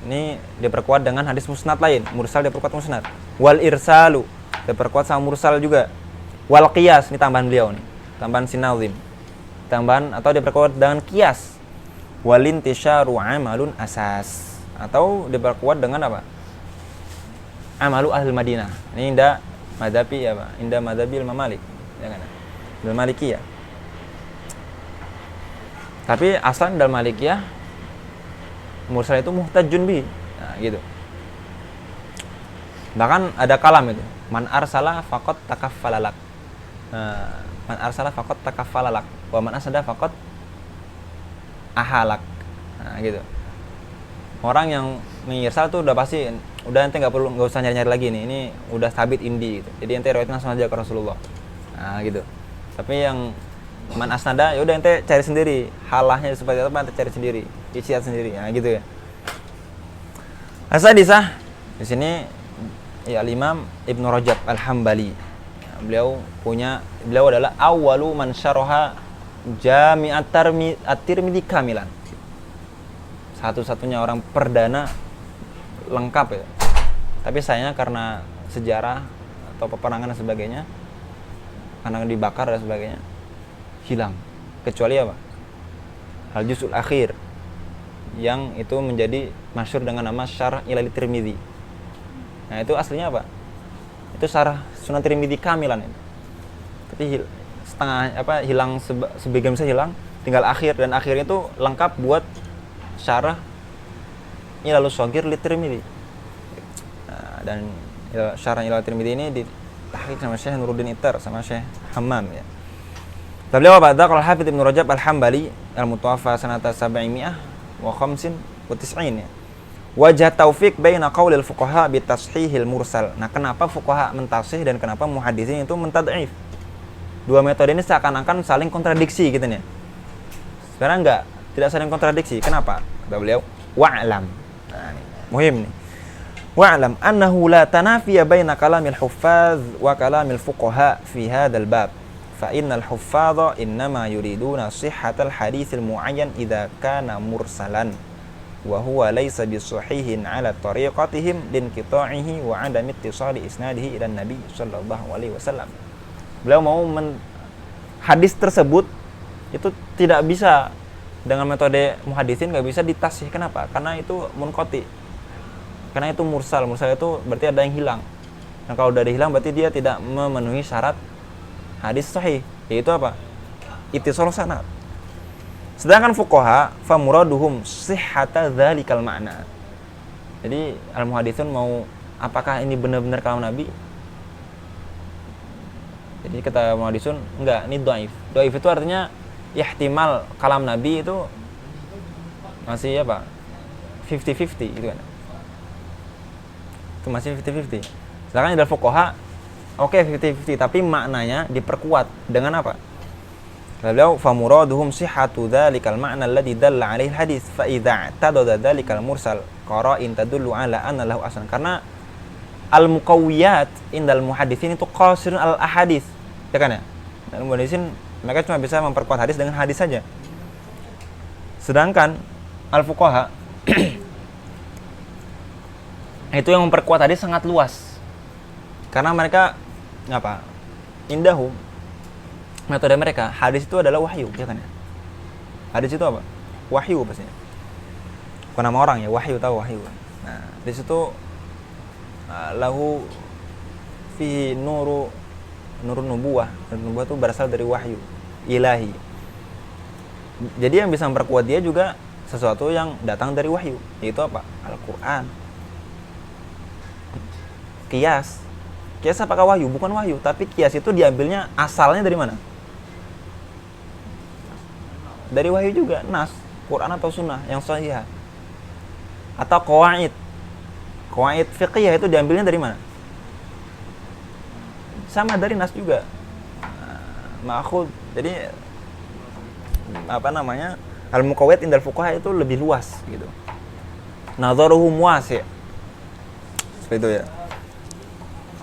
ini diperkuat dengan hadis musnad lain, mursal diperkuat musnad. Wal irsalu diperkuat sama mursal juga. Wal qiyas ini tambahan beliau nih, tambahan Sinazim. Tambahan atau diperkuat dengan qiyas. Wal intisyaru amalun asas atau diperkuat dengan apa? Amalu ahli Madinah. Ini indah madhabi apa? Indah madhabi Imam Malik, ya kan? Dal Malikiyah. Tapi asal dal Malikiyah mursal itu muhtajun bi. Nah, gitu. Bahkan ada kalam itu. Man arsala faqad takaffalalak. Man arsala faqad takaffalalak. Wa man asada faqad ahalak. Nah, gitu. Orang yang mengirsal tuh udah pasti udah ente enggak usah nyari-nyari lagi nih. Ini udah sabit indi gitu. Jadi ente riwayat langsung aja ke Rasulullah. Nah, gitu. Tapi yang man asnada ya udah ente cari sendiri. Halahnya seperti apa ente cari sendiri. Ijtihad sendiri. Nah, gitu ya. Asadisah di sini ya Imam Ibnu Rajab Al-Hambali. Beliau adalah awwalu man syaraha Jami'at Tirmidzi kamilan. Satu-satunya orang perdana lengkap ya. Tapi sayangnya karena sejarah atau peperangan dan sebagainya, karena dibakar dan sebagainya, hilang. Kecuali apa? Al-Juz'ul Akhir yang itu menjadi masyhur dengan nama Syarah Ilal Tirmidzi. Nah, itu aslinya apa? Itu Syarah Sunan Tirmidzi kamilan itu. Tapi setengah apa hilang sebagian besar hilang, tinggal akhir dan akhirnya itu lengkap buat Syarah Ilalus Shaghir li Tirmidzi. Nah, dan Syarah Ilal Tirmidzi ini ditahqiq sama Syekh Nuruddin Ittar sama Syekh Hammam ya. Beliau apa? Dzakar Al-Hafidz Ibnu Rajab Al-Hambali al-Mutawaffa sanata 700 wa 95 ya. Wajah taufik baina qaulil fuqaha bi tashihil mursal. Nah, kenapa fuqaha mentashih dan kenapa muhaddisin itu mentad'if? Dua metode ini seakan-akan saling kontradiksi gitu nih. Sekarang tidak saling kontradiksi. Kenapa? Kata beliau, wa'lam. Nah, ini muhim nih. Wa'lam annahu la tanafiya baina kalamil huffaz wa kalamil fuqaha fi hadzal bab. Fa innal huffadha innama yuriduna sihhatal haditsil muayyan idza kana mursalan wa huwa laysa bisahihin ala tariqatihim linqita'ihi wa 'adami ittisali isnadihi ila nabi sallallahu alaihi wasallam. Beliau mau hadis tersebut itu tidak bisa dengan metode muhaddisin, nggak bisa ditasih. Kenapa? Karena itu munqati. Karena itu mursal. Mursal itu berarti ada yang hilang. Dan kalau udah hilang berarti dia tidak memenuhi syarat hadis sahih, yaitu apa? Ittisal sanad. Sedangkan fuqaha fa muraduhum sihhata dzalikal ma'na. Jadi al-muhaddisun mau apakah ini benar-benar kalam Nabi? Jadi kata muhaddisun enggak, ini dhaif. Dhaif itu artinya ihtimal kalam Nabi itu masih apa? 50-50 gitu kan. Itu masih 50-50. Sedangkan dari fuqaha oke 50-50 tapi maknanya diperkuat dengan apa? Beliau fa muraduhum sihhatu dzalikal ma'na alladhi dalla 'alaihi hadis fa idza tadada dzalikal mursal qara'in tadullu 'ala anna lahu aslan. Karena al-muqawwiyat indal muhadditsin itu qasirun al-ahadits, ya kan ya? Dan muhadditsin mereka cuma bisa memperkuat hadis dengan hadis saja. Sedangkan al-fuqaha itu yang memperkuat hadis sangat luas. Karena mereka apa? Indahum metode mereka, hadis itu adalah wahyu, ya kan ya? Hadis itu apa? Wahyu pastinya. Bukan nama orang ya, wahyu, tahu wahyu. Nah, di situ lahu fihi nurun nubuwah. Nurun nubuwah itu berasal dari wahyu ilahi. Jadi yang bisa memperkuat dia juga sesuatu yang datang dari wahyu, yaitu apa? Al-Quran. Qiyas apakah wahyu? Bukan wahyu, tapi qiyas itu diambilnya asalnya dari mana? Dari wahyu juga, nas, Quran atau sunnah yang sahih. Atau qawaid fiqhiyah itu diambilnya dari mana? Sama dari nas juga. Ma'khud. Jadi al-muqawwid indal fuqaha itu lebih luas gitu. Nadharuhum wasi'. Seperti itu ya.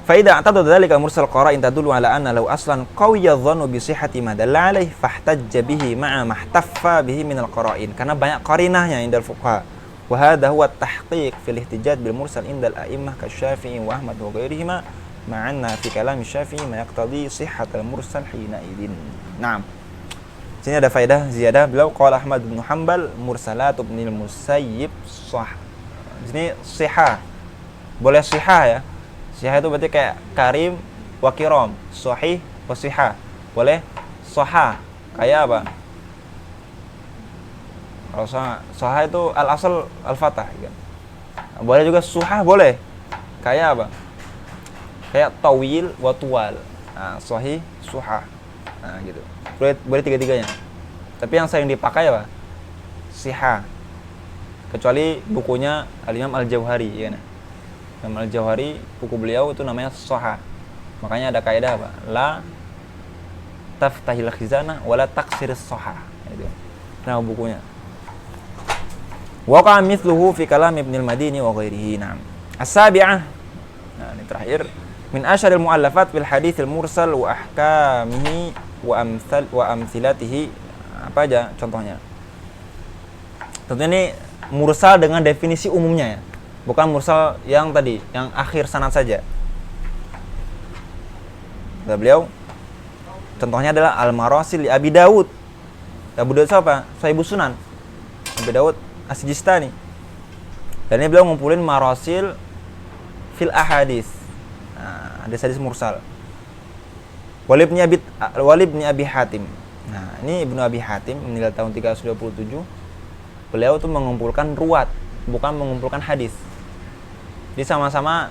Fa idza atadu dzalika mursal qara'in tadullu ala anna law aslan qawiyya dhannu bi sihhati ma dalla alaihi fahtajja bihi ma'a mahtaffa bihi min al-qara'in. Karena banyak qarinahnya indal fuqaha. Wa hadha huwa at-tahqiq fil ihtijaj bil mursal indal a'immah kasy-Syafi'i wa Ahmad wa ghairihima ma'anna fi kalam Syafi'i ma yaqtadi sihhat al-mursal hina idzin. Naam. Sini ada faedah ziyadah, beliau qala Ahmad bin Hanbal mursalat ibnil Musayyib sah. Sini sihah. Boleh sihah ya. Sihah itu berarti kayak karim wa kiram, sahih wa sihah. Boleh sahah. Kayak apa? Kalau sahah itu al-asal al-fathah kan. Boleh juga suhah boleh. Kayak apa? Kayak tawil wa tuwal. Nah, sahih, suhah. Nah, gitu. Boleh tiga-tiganya. Tapi yang sering dipakai apa? Sihah. Kecuali bukunya Al-Imam Al-Jauhari, ya kan? Imam Al-Jauhari, buku beliau itu namanya Shahah. Makanya ada kaidah apa? La taftahil khizanah wala taksiris shahah. Itu. Nah, bukunya. Waqa mithluhu fi kalam Ibnu al-Madini wa ghairihi. Naam. As-sabi'ah. Nah, ini terakhir. Min asyaril mu'allafat fil haditsil mursal wa ahkamihi wa amthilatihi. Apa aja contohnya? Tentunya ini mursal dengan definisi umumnya ya. Bukan mursal yang tadi, yang akhir sanad saja. Kata beliau, contohnya adalah Al-Marasil li Abi Dawud. Abu Dawud siapa? Sahibus Sunan. Abi Dawud As-Sijistani. Dan ini beliau ngumpulin marasil fil ahadis. Nah, hadis-hadis mursal. Walid bin Abi Hatim. Nah, ini Ibnu Abi Hatim meninggal tahun 327. Beliau tuh mengumpulkan ruwat, bukan mengumpulkan hadis. Jadi sama-sama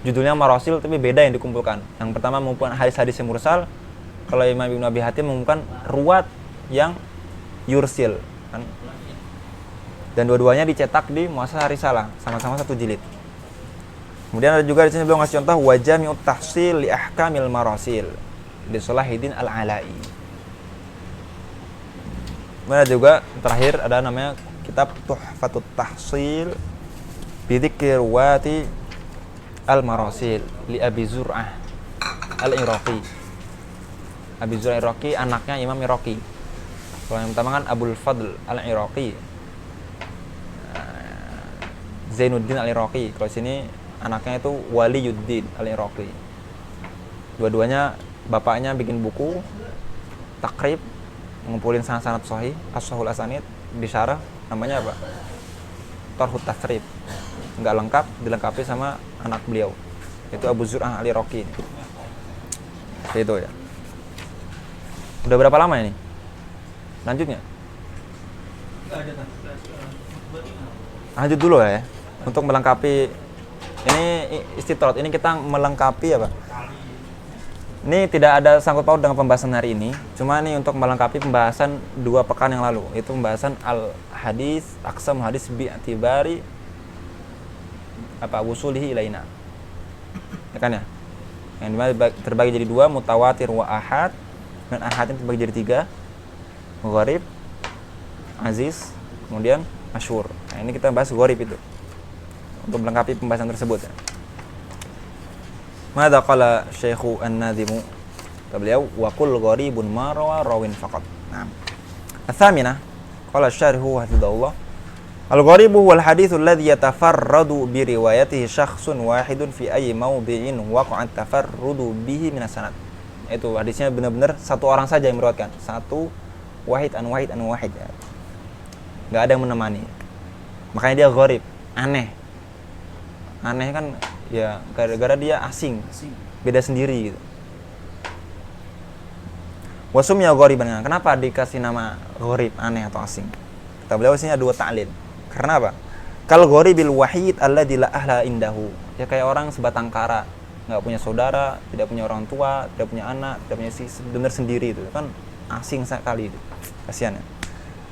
judulnya marasil tapi beda yang dikumpulkan. Yang pertama mengumpulkan hadis-hadis yang mursal. Kalau Imam Ibnu Abi Hatim mengumpulkan ruwat yang yursil, kan? Dan dua-duanya dicetak di Muassasah Risalah, sama-sama satu jilid. Kemudian ada juga di sini beliau ngasih contoh Wajami'ut Tahsil li Ahkamil Marasil di Salahuddin Al-Ala'i. Kemudian juga terakhir ada namanya kitab Tuhfatut Tahsil bi dzikri ruwati Al-Marasil li Abi Zur'ah Al-Iraqi. Abi Zur'ah Al-Iraqi anaknya Imam Iraqi. Kalau yang pertama kan Abul Fadl Al-Iraqi, Zainuddin Al-Iraqi. Kalau sini anaknya itu Waliyuddin Al-Iraqi. Dua-duanya bapaknya bikin buku takrib, ngumpulin sanad-sanad sahih, as-sahihul asanid, disyarah, namanya apa? Tarhut Tasrib. Enggak lengkap, dilengkapi sama anak beliau, itu Abu Zur'ah Al-Iraqi. Itu ya. Udah berapa lama ini? Lanjutnya? Lanjut dulu ya. Untuk melengkapi ini istitrat, ini kita melengkapi apa? Ini tidak ada sangkut paut dengan pembahasan hari ini, cuma ini untuk melengkapi pembahasan 2 pekan yang lalu, itu pembahasan al-hadis, aqsam hadis bi'tibari apa wusulihi ilaina. Ya kan ya? Yang terbagi jadi 2, mutawatir wa ahad, dan ahad ini terbagi jadi 3, gharib, aziz, kemudian masyhur. Nah, ini kita bahas gharib itu untuk melengkapi pembahasan tersebut ya. Mada qala Syekhu An-Nadhimu, beliau wa qul gharibun ma rawa rawin faqat. Nah. Ats-tsaminah qala syarhu hafizahullah, al-gharibu wal haditsu alladhi yatafarradu bi riwayatihi syakhsun wahidun fi ayyi mawdi'in waqa'a tafarrudu bihi min as-sanad. Itu hadisnya benar-benar satu orang saja yang meriwayatkan, satu wahid an wahid an wahid. Enggak ada yang menemani. Makanya dia gharib, aneh. Aneh kan Ya, gara-gara dia asing, beda sendiri gitu. Wasumya ghoriban. Kenapa dikasih nama gharib, aneh atau asing? Kata beliau sini ada dua ta'lil. Karena apa? Kal ghoribil wahid alladzi la ahla indahu. Ya kayak orang sebatang kara, enggak punya saudara, tidak punya orang tua, tidak punya anak, tidak punya benar sendiri itu. Kan asing sekali itu. Kasihan ya.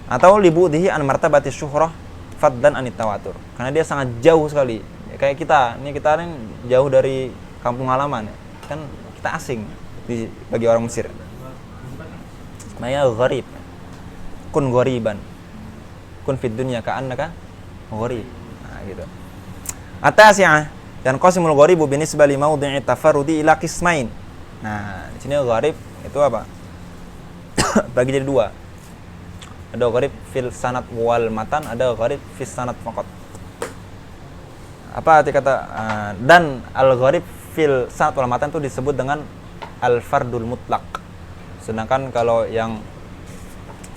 Atau libudhihi an martabati syuhrah fadlan anit tawatur. Karena dia sangat jauh sekali. Ya, kayak kita, ini kita kan jauh dari kampung halaman ya. Kan kita asing bagi orang Mesir. Maya gharib. Kun ghariban. Kun fid dunya ka'annaka gharib. Nah, gitu. At-tasi'ah dan qasimul gharibu binisbah li mawdi'i tafarrudi ila qismain. Nah, di sini gharib itu apa? Bagi jadi dua. Ada gharib fil sanad wal matan, ada gharib fis sanad faqat. Apa arti kata dan al-gharib fil sanad wal matan itu disebut dengan al-fardul mutlaq. Sedangkan kalau yang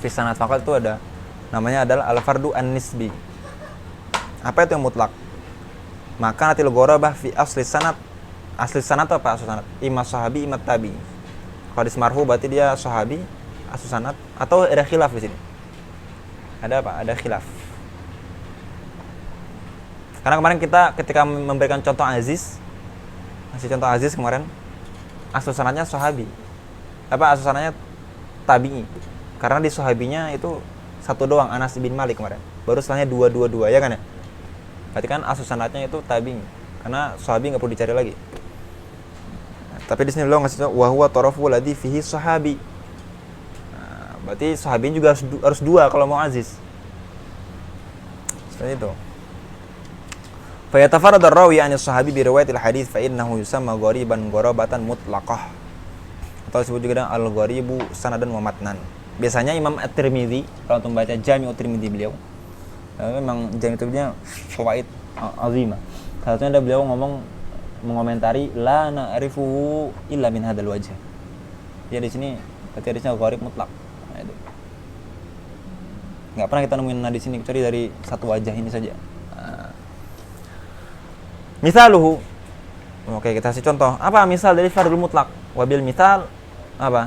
fis sanad faqat itu ada namanya adalah al-fardu an-nisbi. Apa itu yang mutlak? Maka natil ghorabah fi asli sanad. Asli sanad itu apa asli sanad? Imam sahabi, imam tabi. Kalau hadis marfu berarti dia sahabi, asli sanad, atau ada khilaf di sini. Ada apa? Ada khilaf. Karena kemarin kita ketika memberikan contoh aziz, ngasih contoh aziz kemarin, asli sanadnya sahabi. Apa asli sanadnya tabi'i? Karena di sahabinya itu satu doang, Anas bin Malik kemarin. Baru setelahnya dua, ya kan ya? Berarti kan asli sanadnya itu tabi'i. Karena sahabi enggak perlu dicari lagi. Nah, tapi di sini beliau ngasih contoh wa huwa tarafu ladzi fihi sahabi. Nah, berarti sahabi juga harus dua kalau mau aziz. Seperti itu. Fa yatafarradu ar-rawi 'an as-sahabi bi riwayatil hadits fa innahu yusamma ghariban gharabatan mutlaqah. Atau disebut juga dengan al-gharibu sanadan wa matnan. Biasanya Imam At-Tirmidzi kalau untuk membaca Jami' At-Tirmidzi beliau memang Jami' At-Tirmidzi fawaid azimah. Salah satunya ada beliau mengomentari la na'rifuhu illa min hadzal wajh. Ya di sini berarti hadisnya gharib mutlak. Nah, itu. Enggak pernah kita nemuin hadis ini kecuali dari satu wajah ini saja. Misaluhu. Oke, kita kasih contoh. Apa misal dari fardul mutlak? Wabil misal apa?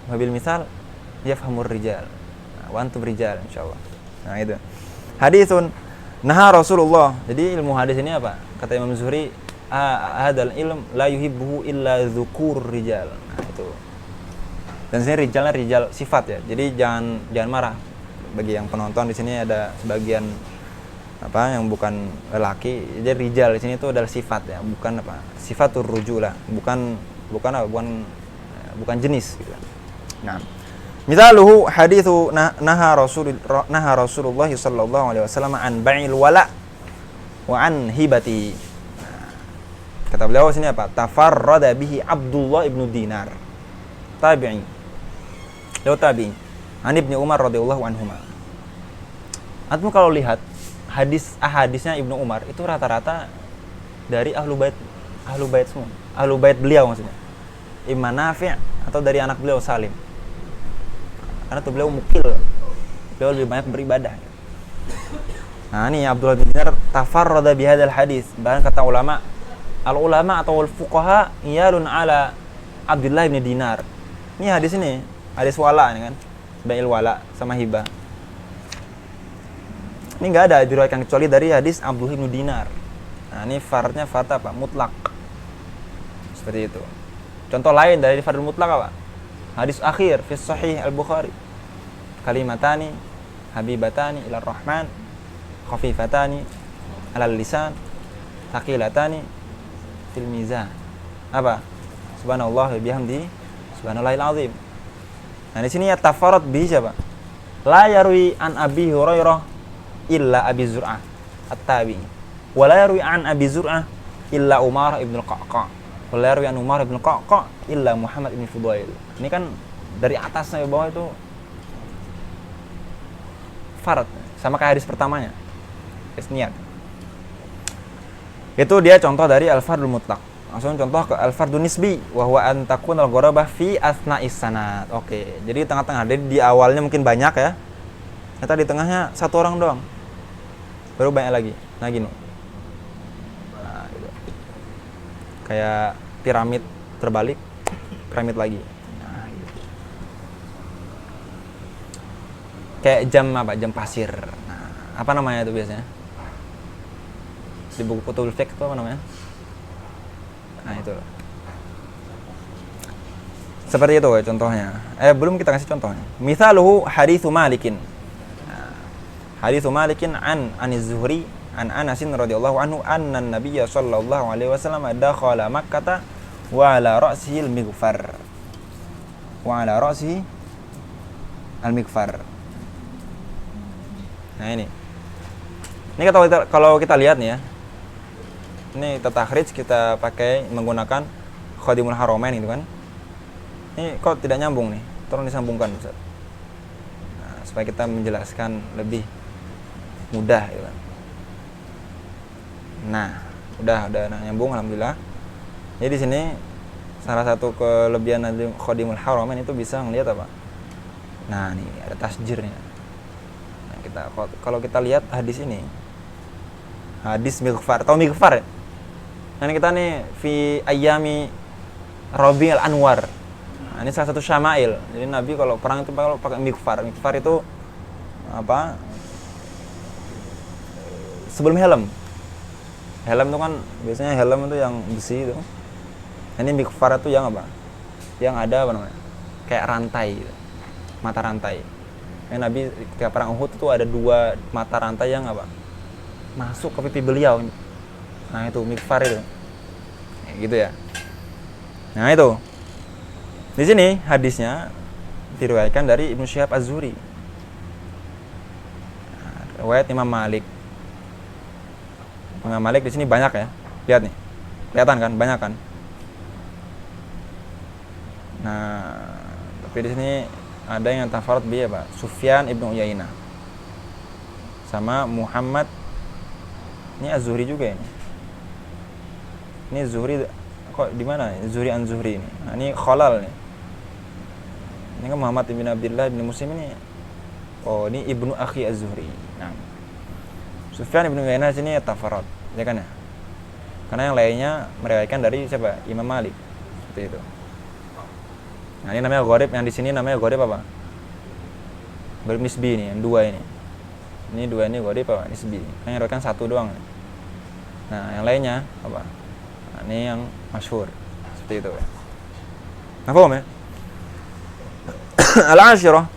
Wabil misal yafhamur rijal. Wa antum rijal insyaallah. Nah, itu. Hadisun naha Rasulullah. Jadi ilmu hadis ini apa? Kata Imam Zuhri, hadal ilm la yuhibbuhu illa dzukur rijal. Nah, itu. Dan sini rijalnya rijal sifat ya. Jadi jangan marah. Bagi yang penonton di sini ada sebagian apa yang bukan lelaki. Jadi rijal di sini itu adalah sifat ya, bukan apa? Sifatur rujulah, bukan jenis gitu. Nah, misaluhu hadithu naha Rasulullah sallallahu alaihi wasallam an bai'il wala wa an hibati. Nah, kata beliau sini apa? Tafarrada bihi Abdullah ibnu Dinar. Tabi'i. Beliau tabi'i. An Ibnu Umar radhiyallahu anhuma. Antum kalau lihat hadisnya Ibnu Umar itu rata-rata dari ahlu bait semua. Ahlu bait beliau maksudnya. Imam Nafi' atau dari anak beliau Salim. Karena tuh beliau mukil, beliau lebih banyak beribadah. Nah ini Abdullah bin Dinar tafarrada bihadzal hadis. Bahkan kata ulama, al-ulama atau al-fuqaha iyalun ala Abdullah bin Dinar. Ini hadis ini, hadis wala ini kan, bai'il wala sama hibah. Ini enggak ada diriwayatkan kecuali dari hadis Abdullah bin Dinar. Nah ini farnya fard apa? Mutlak. Seperti itu. Contoh lain dari fardul mutlak apa? Hadis akhir fi sahih al-Bukhari. Kalimatani habibatani ila rahman khafifatani alal lisan thaqilatani fil mizan. Apa? Subhanallah wa bihamdi subhanallahil azim. Nah di sini ya tafarrad bi siapa? La yarwi an Abi Hurairah illa Abi Zur'ah at-Tabi'i. Wa la yarwi an Abi Zur'ah illa Umar ibn al-Qa'qa'. Wa la yarwi an Umar ibn al-Qa'qa' illa Muhammad ibn Fudail. Ini kan dari atas sampai bawah itu farad sama kayak hadis pertamanya. Isniyat. Itu dia contoh dari al-fardul mutlaq. Langsung contoh ke al-fardun nisbi wa huwa an takunal gharabah fi asna'is sanad. Oke, jadi tengah-tengah. Jadi di awalnya mungkin banyak ya. Ternyata di tengahnya satu orang doang. Baru banyak lagi. Nah gini. kayak piramid terbalik, piramid lagi. Nah, gitu. Kayak jam pasir. Nah, apa namanya itu biasanya? Di buku kutubul fiqh itu apa namanya? Nah, itu. Seperti itu ya contohnya. Belum kita kasih contohnya. Mithaluhu haditsu Malikin. Haditsu Malikin an Zuhri an Anas radhiyallahu anhu anna an-nabiy sallallahu alaihi wasallam dakhala Makkah wa ala ra'sihi al-mighfar. Wa ala ra'sihi al-mighfar. Nah ini. Ini kalau kita lihat nih ya. Ini takhrij kita pakai menggunakan Khadimul Haramain gitu kan. Ini kok tidak nyambung nih, tolong disambungkan Ustaz. Nah, supaya kita menjelaskan lebih mudah gitu kan. Nah, udah nyambung alhamdulillah. Jadi di sini salah satu kelebihan Khadimul Haramain itu bisa ngelihat apa? Nah, nih ada tasjirnya. Nah, kalau kita lihat hadis ini. Hadis mighfar, tahu mighfar ya? Nah, ini kita nih fi ayyami Rabi'ul Anwar. Nah, ini salah satu syama'il. Jadi Nabi kalau perang itu pakai mighfar. Mighfar itu apa? Sebelum helm. Helm itu kan biasanya helm itu yang besi itu. Ini mighfar itu yang apa? Yang ada apa namanya? Kayak rantai gitu. Mata rantai. Nabi ketika perang Uhud itu ada 2 mata rantai yang apa? Masuk ke pipi beliau. Nah, itu mighfar itu. Kayak gitu ya. Nah, itu. Di sini hadisnya diriwayatkan dari Ibnu Syihab Az-Zuhri. Riwayat Imam Malik. Imam Malik di sini banyak ya. Lihat nih. Kelihatan kan? Banyak kan? Nah, tapi di sini ada yang tafarrud bi apa? Sufyan Ibnu Uyainah. Sama Muhammad. Ini Az-Zuhri juga ini. Ini Zuhri kok di mana? Zuhri an Zuhri ini. Nah, ini Khalal nih. Ini kan Muhammad bin Abdullah bin Muslim ini. Oh, ini Ibnu Akhi Az-Zuhri. Nah. Sufyan Ibnu Uyainah sini tafarrud, ya kan ya? Karena yang lainnya meriwayatkan dari siapa? Imam Malik. Seperti itu. Nah, ini namanya gharib, yang di sini namanya gharib apa? Gharib nisbi ini, yang 2 ini. Ini 2 ini gharib apa? Nisbi. Yang meriwayatkan 1 doang. Nah, yang lainnya apa? Nah, ini yang masyhur. Seperti itu. Nah, paham ya? Al-Ashirah.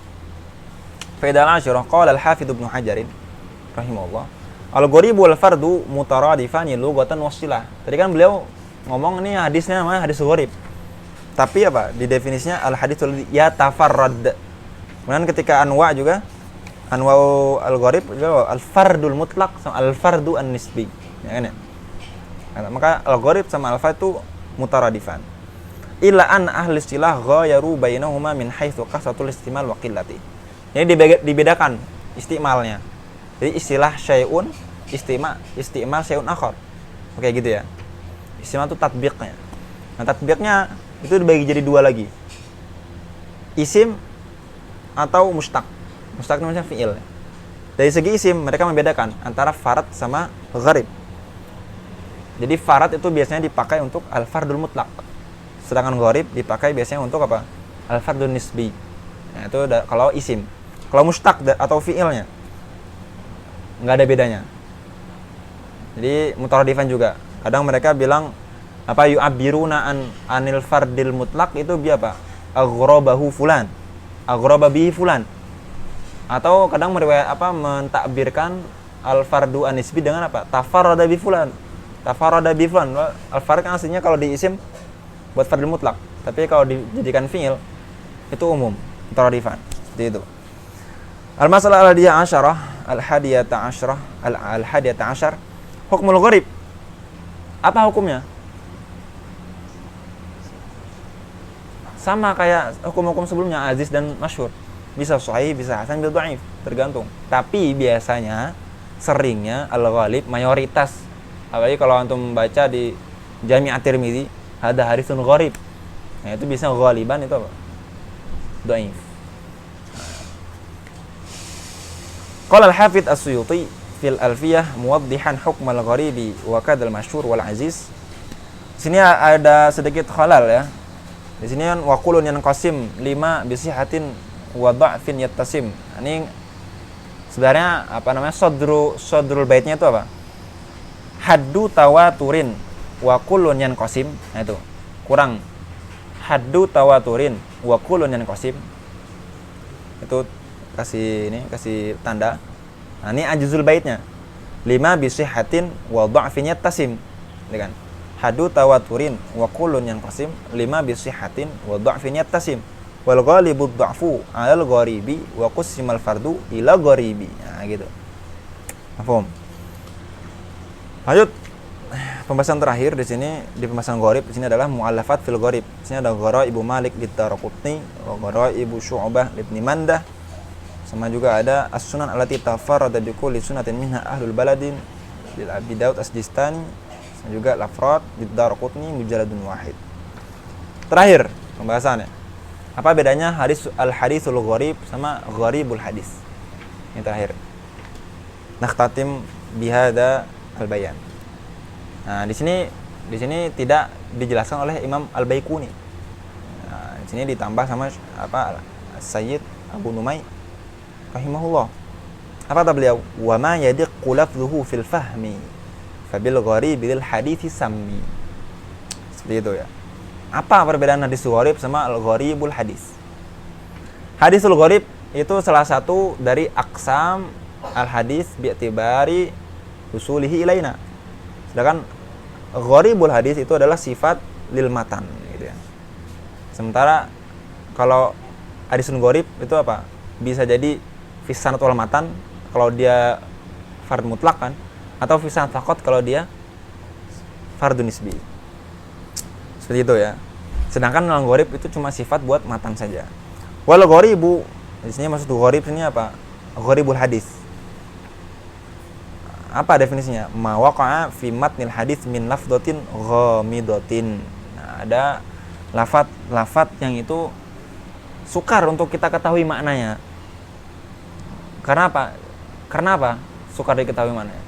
Faedah al-Ashirah qala al-Hafidz Ibnu Hajar rahimahullah. Al-gharib wal fardu mutaradifani lughatan wasilah. Tadi kan beliau ngomong ini hadisnya namanya hadis gharib. Tapi apa? Di definisinya al-haditsul yatafarrad. Kemudian ketika anwa juga anwa al-gharib juga al-fardul mutlaq sama al-fardu an-nisbi. Ya kan ya? Nah, maka al-gharib sama al-fard itu mutaradifan. Illa an ahli istilah ghayaru bainahuma min haitsu qasatul istimal wa qillati. Ini dibedakan istimalnya. Jadi istilah syai'un istimal syai'un akhar. Oke gitu ya. Istimal itu tatbiqnya. Nah, tatbiqnya itu dibagi jadi 2 lagi. Isim atau mustaq. Mustaq itu maksudnya fi'il. Dari segi isim mereka membedakan antara farad sama gharib. Jadi farad itu biasanya dipakai untuk al-fardul mutlaq. Sedangkan gharib dipakai biasanya untuk apa? Al-fardun nisbi. Nah, itu kalau isim. Kalau mustaq atau fi'ilnya enggak ada bedanya. Jadi mutaradifan juga. Kadang mereka bilang apa yu'abbiruna anil fardil mutlaq itu bi apa? Aghrabahu fulan. Aghraba bihi fulan. Atau kadang mentakbirkan al-fardu an-nisbi dengan apa? Tafarrada bi fulan. Tafarrada bi fulan. Al-fard kan aslinya kalau di isim buat fardil mutlak, tapi kalau dijadikan fi'il itu umum, mutaradifan. Seperti itu. Al-masalah al-hadiyata asyar hukmul gharib. Apa hukumnya? Sama kayak hukum-hukum sebelumnya, aziz dan masyhur. Bisa sahih, bisa hasan, bisa dhaif, tergantung. Tapi biasanya seringnya al-ghalib mayoritas. Apalagi kalau antum baca di Jami' at-Tirmidzi ada hadisun gharib. Nah, itu bisa ghaliban itu apa? Dhaif. Qala al-Hafidz As-Suyuti fil Alfiyah muwaddihan hukm al-gharibi wa kadal masyhur wal aziz Sini ada sedikit khalal ya. Di sini kan waqulun yanqasim 5 bisihatin wa dha'fin yattasim. Ini sebenarnya apa namanya? Sodrul baitnya itu apa? Haddu tawaturin wa kullun yanqasim. Nah itu. Kurang. Haddu tawaturin wa kullun yanqasim. Itu kasih tanda. Nah, ini ajzul baitnya. 5 bisihatin wa dha'fin yattasim. Kan? Hadu tawaturin wa kullun yanqasim 5 bisihatin wa dha'fin yattasim wal ghalibu dha'fu 'alal gharibi wa qusimal fardu ila gharibi. Nah gitu. Paham? Lanjut. Pembahasan terakhir di sini di pembahasan gharib di sini adalah mu'allafat fil gharib. Di sini ada Gharaib Malik Lidaraqutni, Gharaib Syu'bah Ibn Mandah. Sama juga ada as-sunan allati tafarrada bi kulli sunnatin minha ahlul baladin lil Abi Daud As-Sistani. Dan juga Lafrat Lidaraqutni mujalladun wahid. Terakhir pembahasannya. Apa bedanya al-haditsul gharib sama gharibul hadis? Yang terakhir. Nakhtatim bihada al-bayan. Nah, di sini tidak dijelaskan oleh Imam Al-Baiquni. Nah, di sini ditambah sama apa? Sayyid Abu Numay rahimahullah. Apa kata beliau? Wa ma yadiqqu lafdhuhu fil fahmi fabil gharib bil hadithi sammi. Seperti itu ya. Apa perbedaan hadis gharib sama al-gharibul hadis? Hadisul gharib itu salah satu dari aqsam al-hadis bi'tibari usulihi ilaina. Sedangkan gharibul hadis itu adalah sifat lil matan gitu ya. Sementara kalau hadisun gharib itu apa? Bisa jadi fi sanad wal matan kalau dia fard mutlak kan, atau fi sanad faqat kalau dia fardun nisbi. Seperti itu ya. Sedangkan al-gharib itu cuma sifat buat matan saja. Wal gharibu di sini maksud gharib ini apa? Gharibul hadis. Apa definisinya? Ma waqa'a fi matnil hadis min lafdhatin ghamidatin. Nah, ada lafat yang itu sukar untuk kita ketahui maknanya. Karena apa? Sukar diketahui maknanya.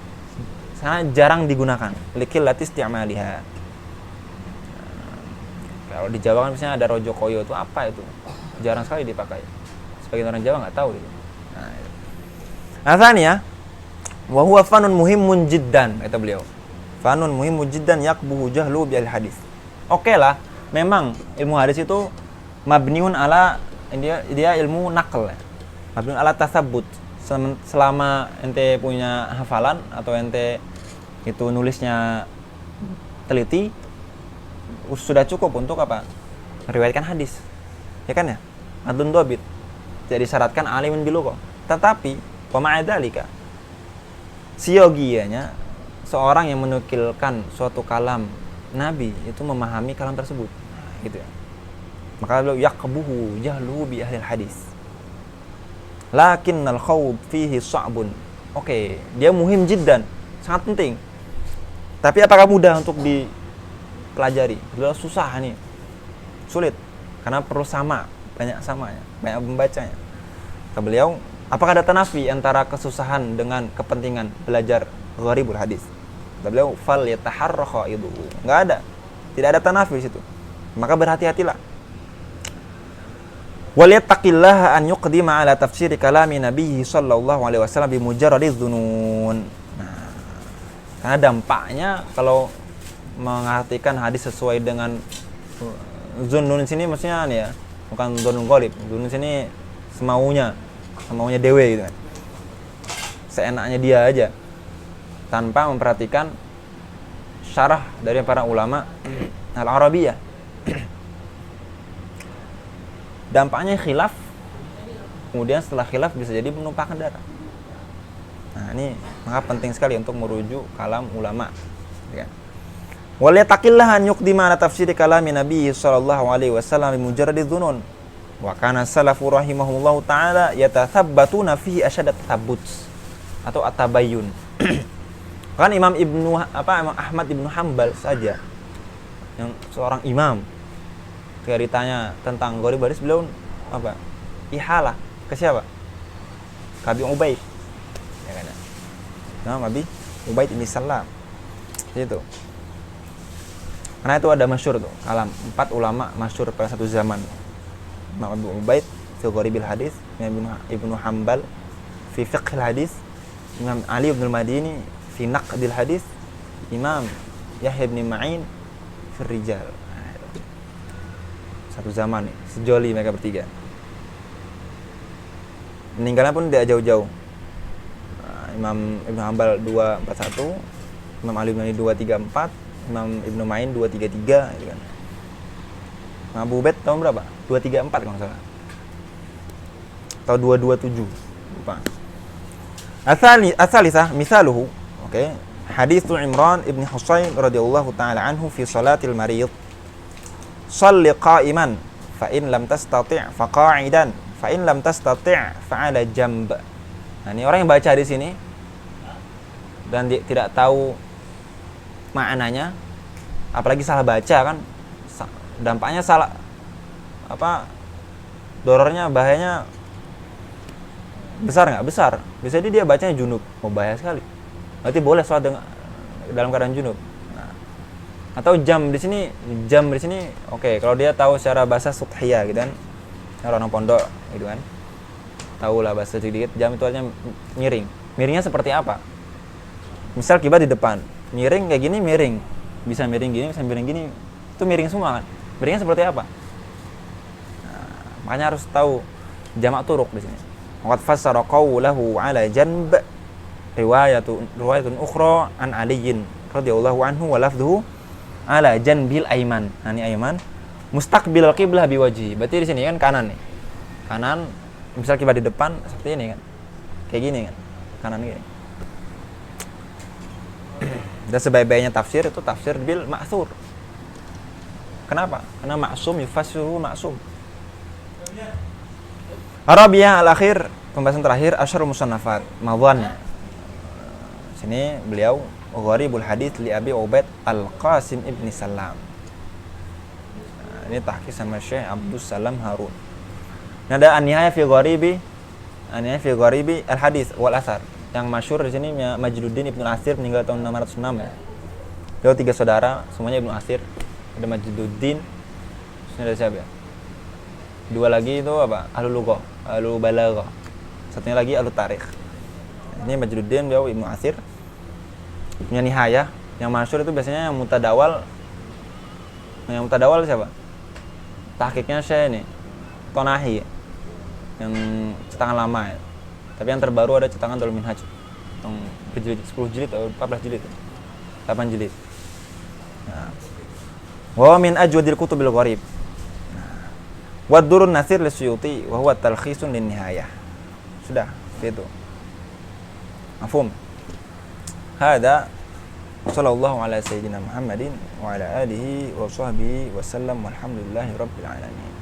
Karena jarang digunakan. Likillati isti'maliha. Kalau di Jawa kan misalnya ada rojo koyo itu apa itu? Jarang sekali dipakai. Sebagian orang Jawa nggak tahu gitu. Nah, itu. Asalnya wa huwa fanun muhimmun jiddan, kata beliau. Fanun muhimmun jiddan yaqbuhu jahlu bil hadis. Oke lah, memang ilmu hadis itu mabniun ala dia ilmu naql ya. Mabniun ala tasabbut. Selama ente punya hafalan atau ente itu nulisnya teliti, sudah cukup untuk apa? Meriwayatkan hadis. Ya kan ya? Adun dobit. Tidak disyaratkan alimun bilughah. Tetapi wa ma'adzalika siogianya seorang yang menukilkan suatu kalam Nabi itu memahami kalam tersebut. Nah, gitu ya. Maka beliau yaqbuhu jahluhu bi ahli hadis. Lakinnal khawd fihi sa'bun. Oke, dia muhim jiddan, sangat penting. Tapi apakah mudah untuk dipelajari? Beliau susah nih. Sulit karena perlu banyak samanya, banyak membacanya. Kata beliau, apakah ada tanafi antara kesusahan dengan kepentingan belajar gharibul hadis? Kata beliau, fal yataharra khaidu. Enggak ada. Tidak ada tanafi di situ. Maka berhati-hatilah. Wal yattaqillaha an yuqdima ala tafsir kalami nabiyyi sallallahu alaihi wasallam bi mujarradiz dzunun. Nah, karena dampaknya kalau mengartikan hadis sesuai dengan dzunun sini maksudnya nih ya, bukan dzunun ghalib. Dzunun sini semaunya dewe gitu kan. Seenaknya dia aja tanpa memperhatikan syarah dari para ulama al-Arabiyah. Dampaknya khilaf, kemudian setelah khilaf bisa jadi menumpahkan darah. Nah, ini maka penting sekali untuk merujuk kalam ulama, ya. Wal yataqillah an yuqdima ala tafsir kalami Nabi sallallahu alaihi wasallam bi mujarradiz dzunun. Wa kana salafu rahimahullahu taala yatathabbatuna fihi ashadat tasabbut atau atabayyun. Kan Imam Ahmad Ibnu Hanbal saja yang seorang imam ketika ditanya tentang gharib hadis beliau apa? Ihalah ke siapa? Abi Ubaid. Ya kan. Nah, Abi Ubaid bin Salam. Itu. Karena itu ada masyhur tuh, kalam 4 ulama masyhur pada satu zaman. Imam Abu Ubaid fi gharibil hadis, Imam Ibnu Hanbal fi fiqhil hadis, Imam Ali bin Madini fi naqdil hadis, Imam Yahya bin Ma'in fi rijal. Satu zaman nih, sejoli mereka bertiga. Meninggalnya pun tidak jauh-jauh. Imam Ibnu Hanbal 241, Imam Ali bin Madini 234, Imam Ibnu Ma'in 233 gitu kan. Imam Abu Ubaid tahun berapa? 234 kalau enggak salah. Atau 227, lupa. Asalisa misaluhu, oke. Hadits Imran ibn Husain radhiyallahu taala anhu fi salatil marid. Shalli qa'iman fa in lam tastati' fa qa'idan fa in lam tastati' fa 'ala jamb. Nah, ini orang yang baca di sini dan tidak tahu maknanya, apalagi salah baca kan, dampaknya salah dorornya, bahayanya besar nggak? Besar. Bisa jadi dia bacanya junub, bahaya sekali. Berarti boleh sholat dalam keadaan junub. Nah, atau jam di sini oke, kalau dia tahu secara bahasa Subhiyah gitu kan, orang pondok gitu kan, tahu lah bahasa sedikit. Jam itu artinya miring. Miringnya seperti apa? Misal kiblat di depan, miring kayak gini, miring. Bisa miring gini, bisa miring gini. Itu miring semua kan. Miringnya seperti apa? Nah, makanya harus tahu jamak turuk di sini. Waqad fassara qawlahu 'ala janb riwayatun ukhra an Aliyin radhiyallahu anhu wa lafdhuhu 'ala janbil ayman. Nah, ini ayman mustaqbil qiblah biwajhi. Berarti di sini kan kanan nih. Kanan, misal kiblat di depan seperti ini kan. Kayak gini kan. Kanan gini. Dan sebaik-baiknya tafsir itu tafsir bil ma'thur. Kenapa? Karena maksum yufassiru maksum. Arabiyah al-akhir, pembahasan terakhir, asyarul musannafat, madhan. Sini beliau gharibul hadits li Abi Ubaid Al-Qasim ibn Salam. Nah, ini tahqiq sama Syekh Abdus Salam Harun. Ini ada an-nihayah fi gharibi al-hadits wal athar. Yang masyhur di sini Majduddin Ibnu Atsir, meninggal tahun 606 ya. Beliau 3 saudara, semuanya Ibnu Atsir. Ada Majduddin, ini ada siapa ya? 2 lagi itu apa? Ahlul lughah, ahlul balaghah. Satunya lagi ahlul tarikh. Ini Majduddin, beliau Ibnu Atsir. Punya nihayah. Yang masyhur itu biasanya yang mutadawal. Yang mutadawal siapa? Tahqiqnya Syekh ini Tonahi, yang cetakan lama ya. Tapi yang terbaru ada cetakan Darul Minhaj yang berjilid 10 jilid atau 14 jilid. 8 jilid. Nah. Wa min ajwadil kutubil gharib. Wa Durrun Nasir li Suyuti wa huwa talkhisun lin nihayah. Sudah, itu. Mafhum. Hada sallallahu ala sayyidina Muhammadin wa ala alihi wa sahbihi wa sallam walhamdulillahi rabbil alamin.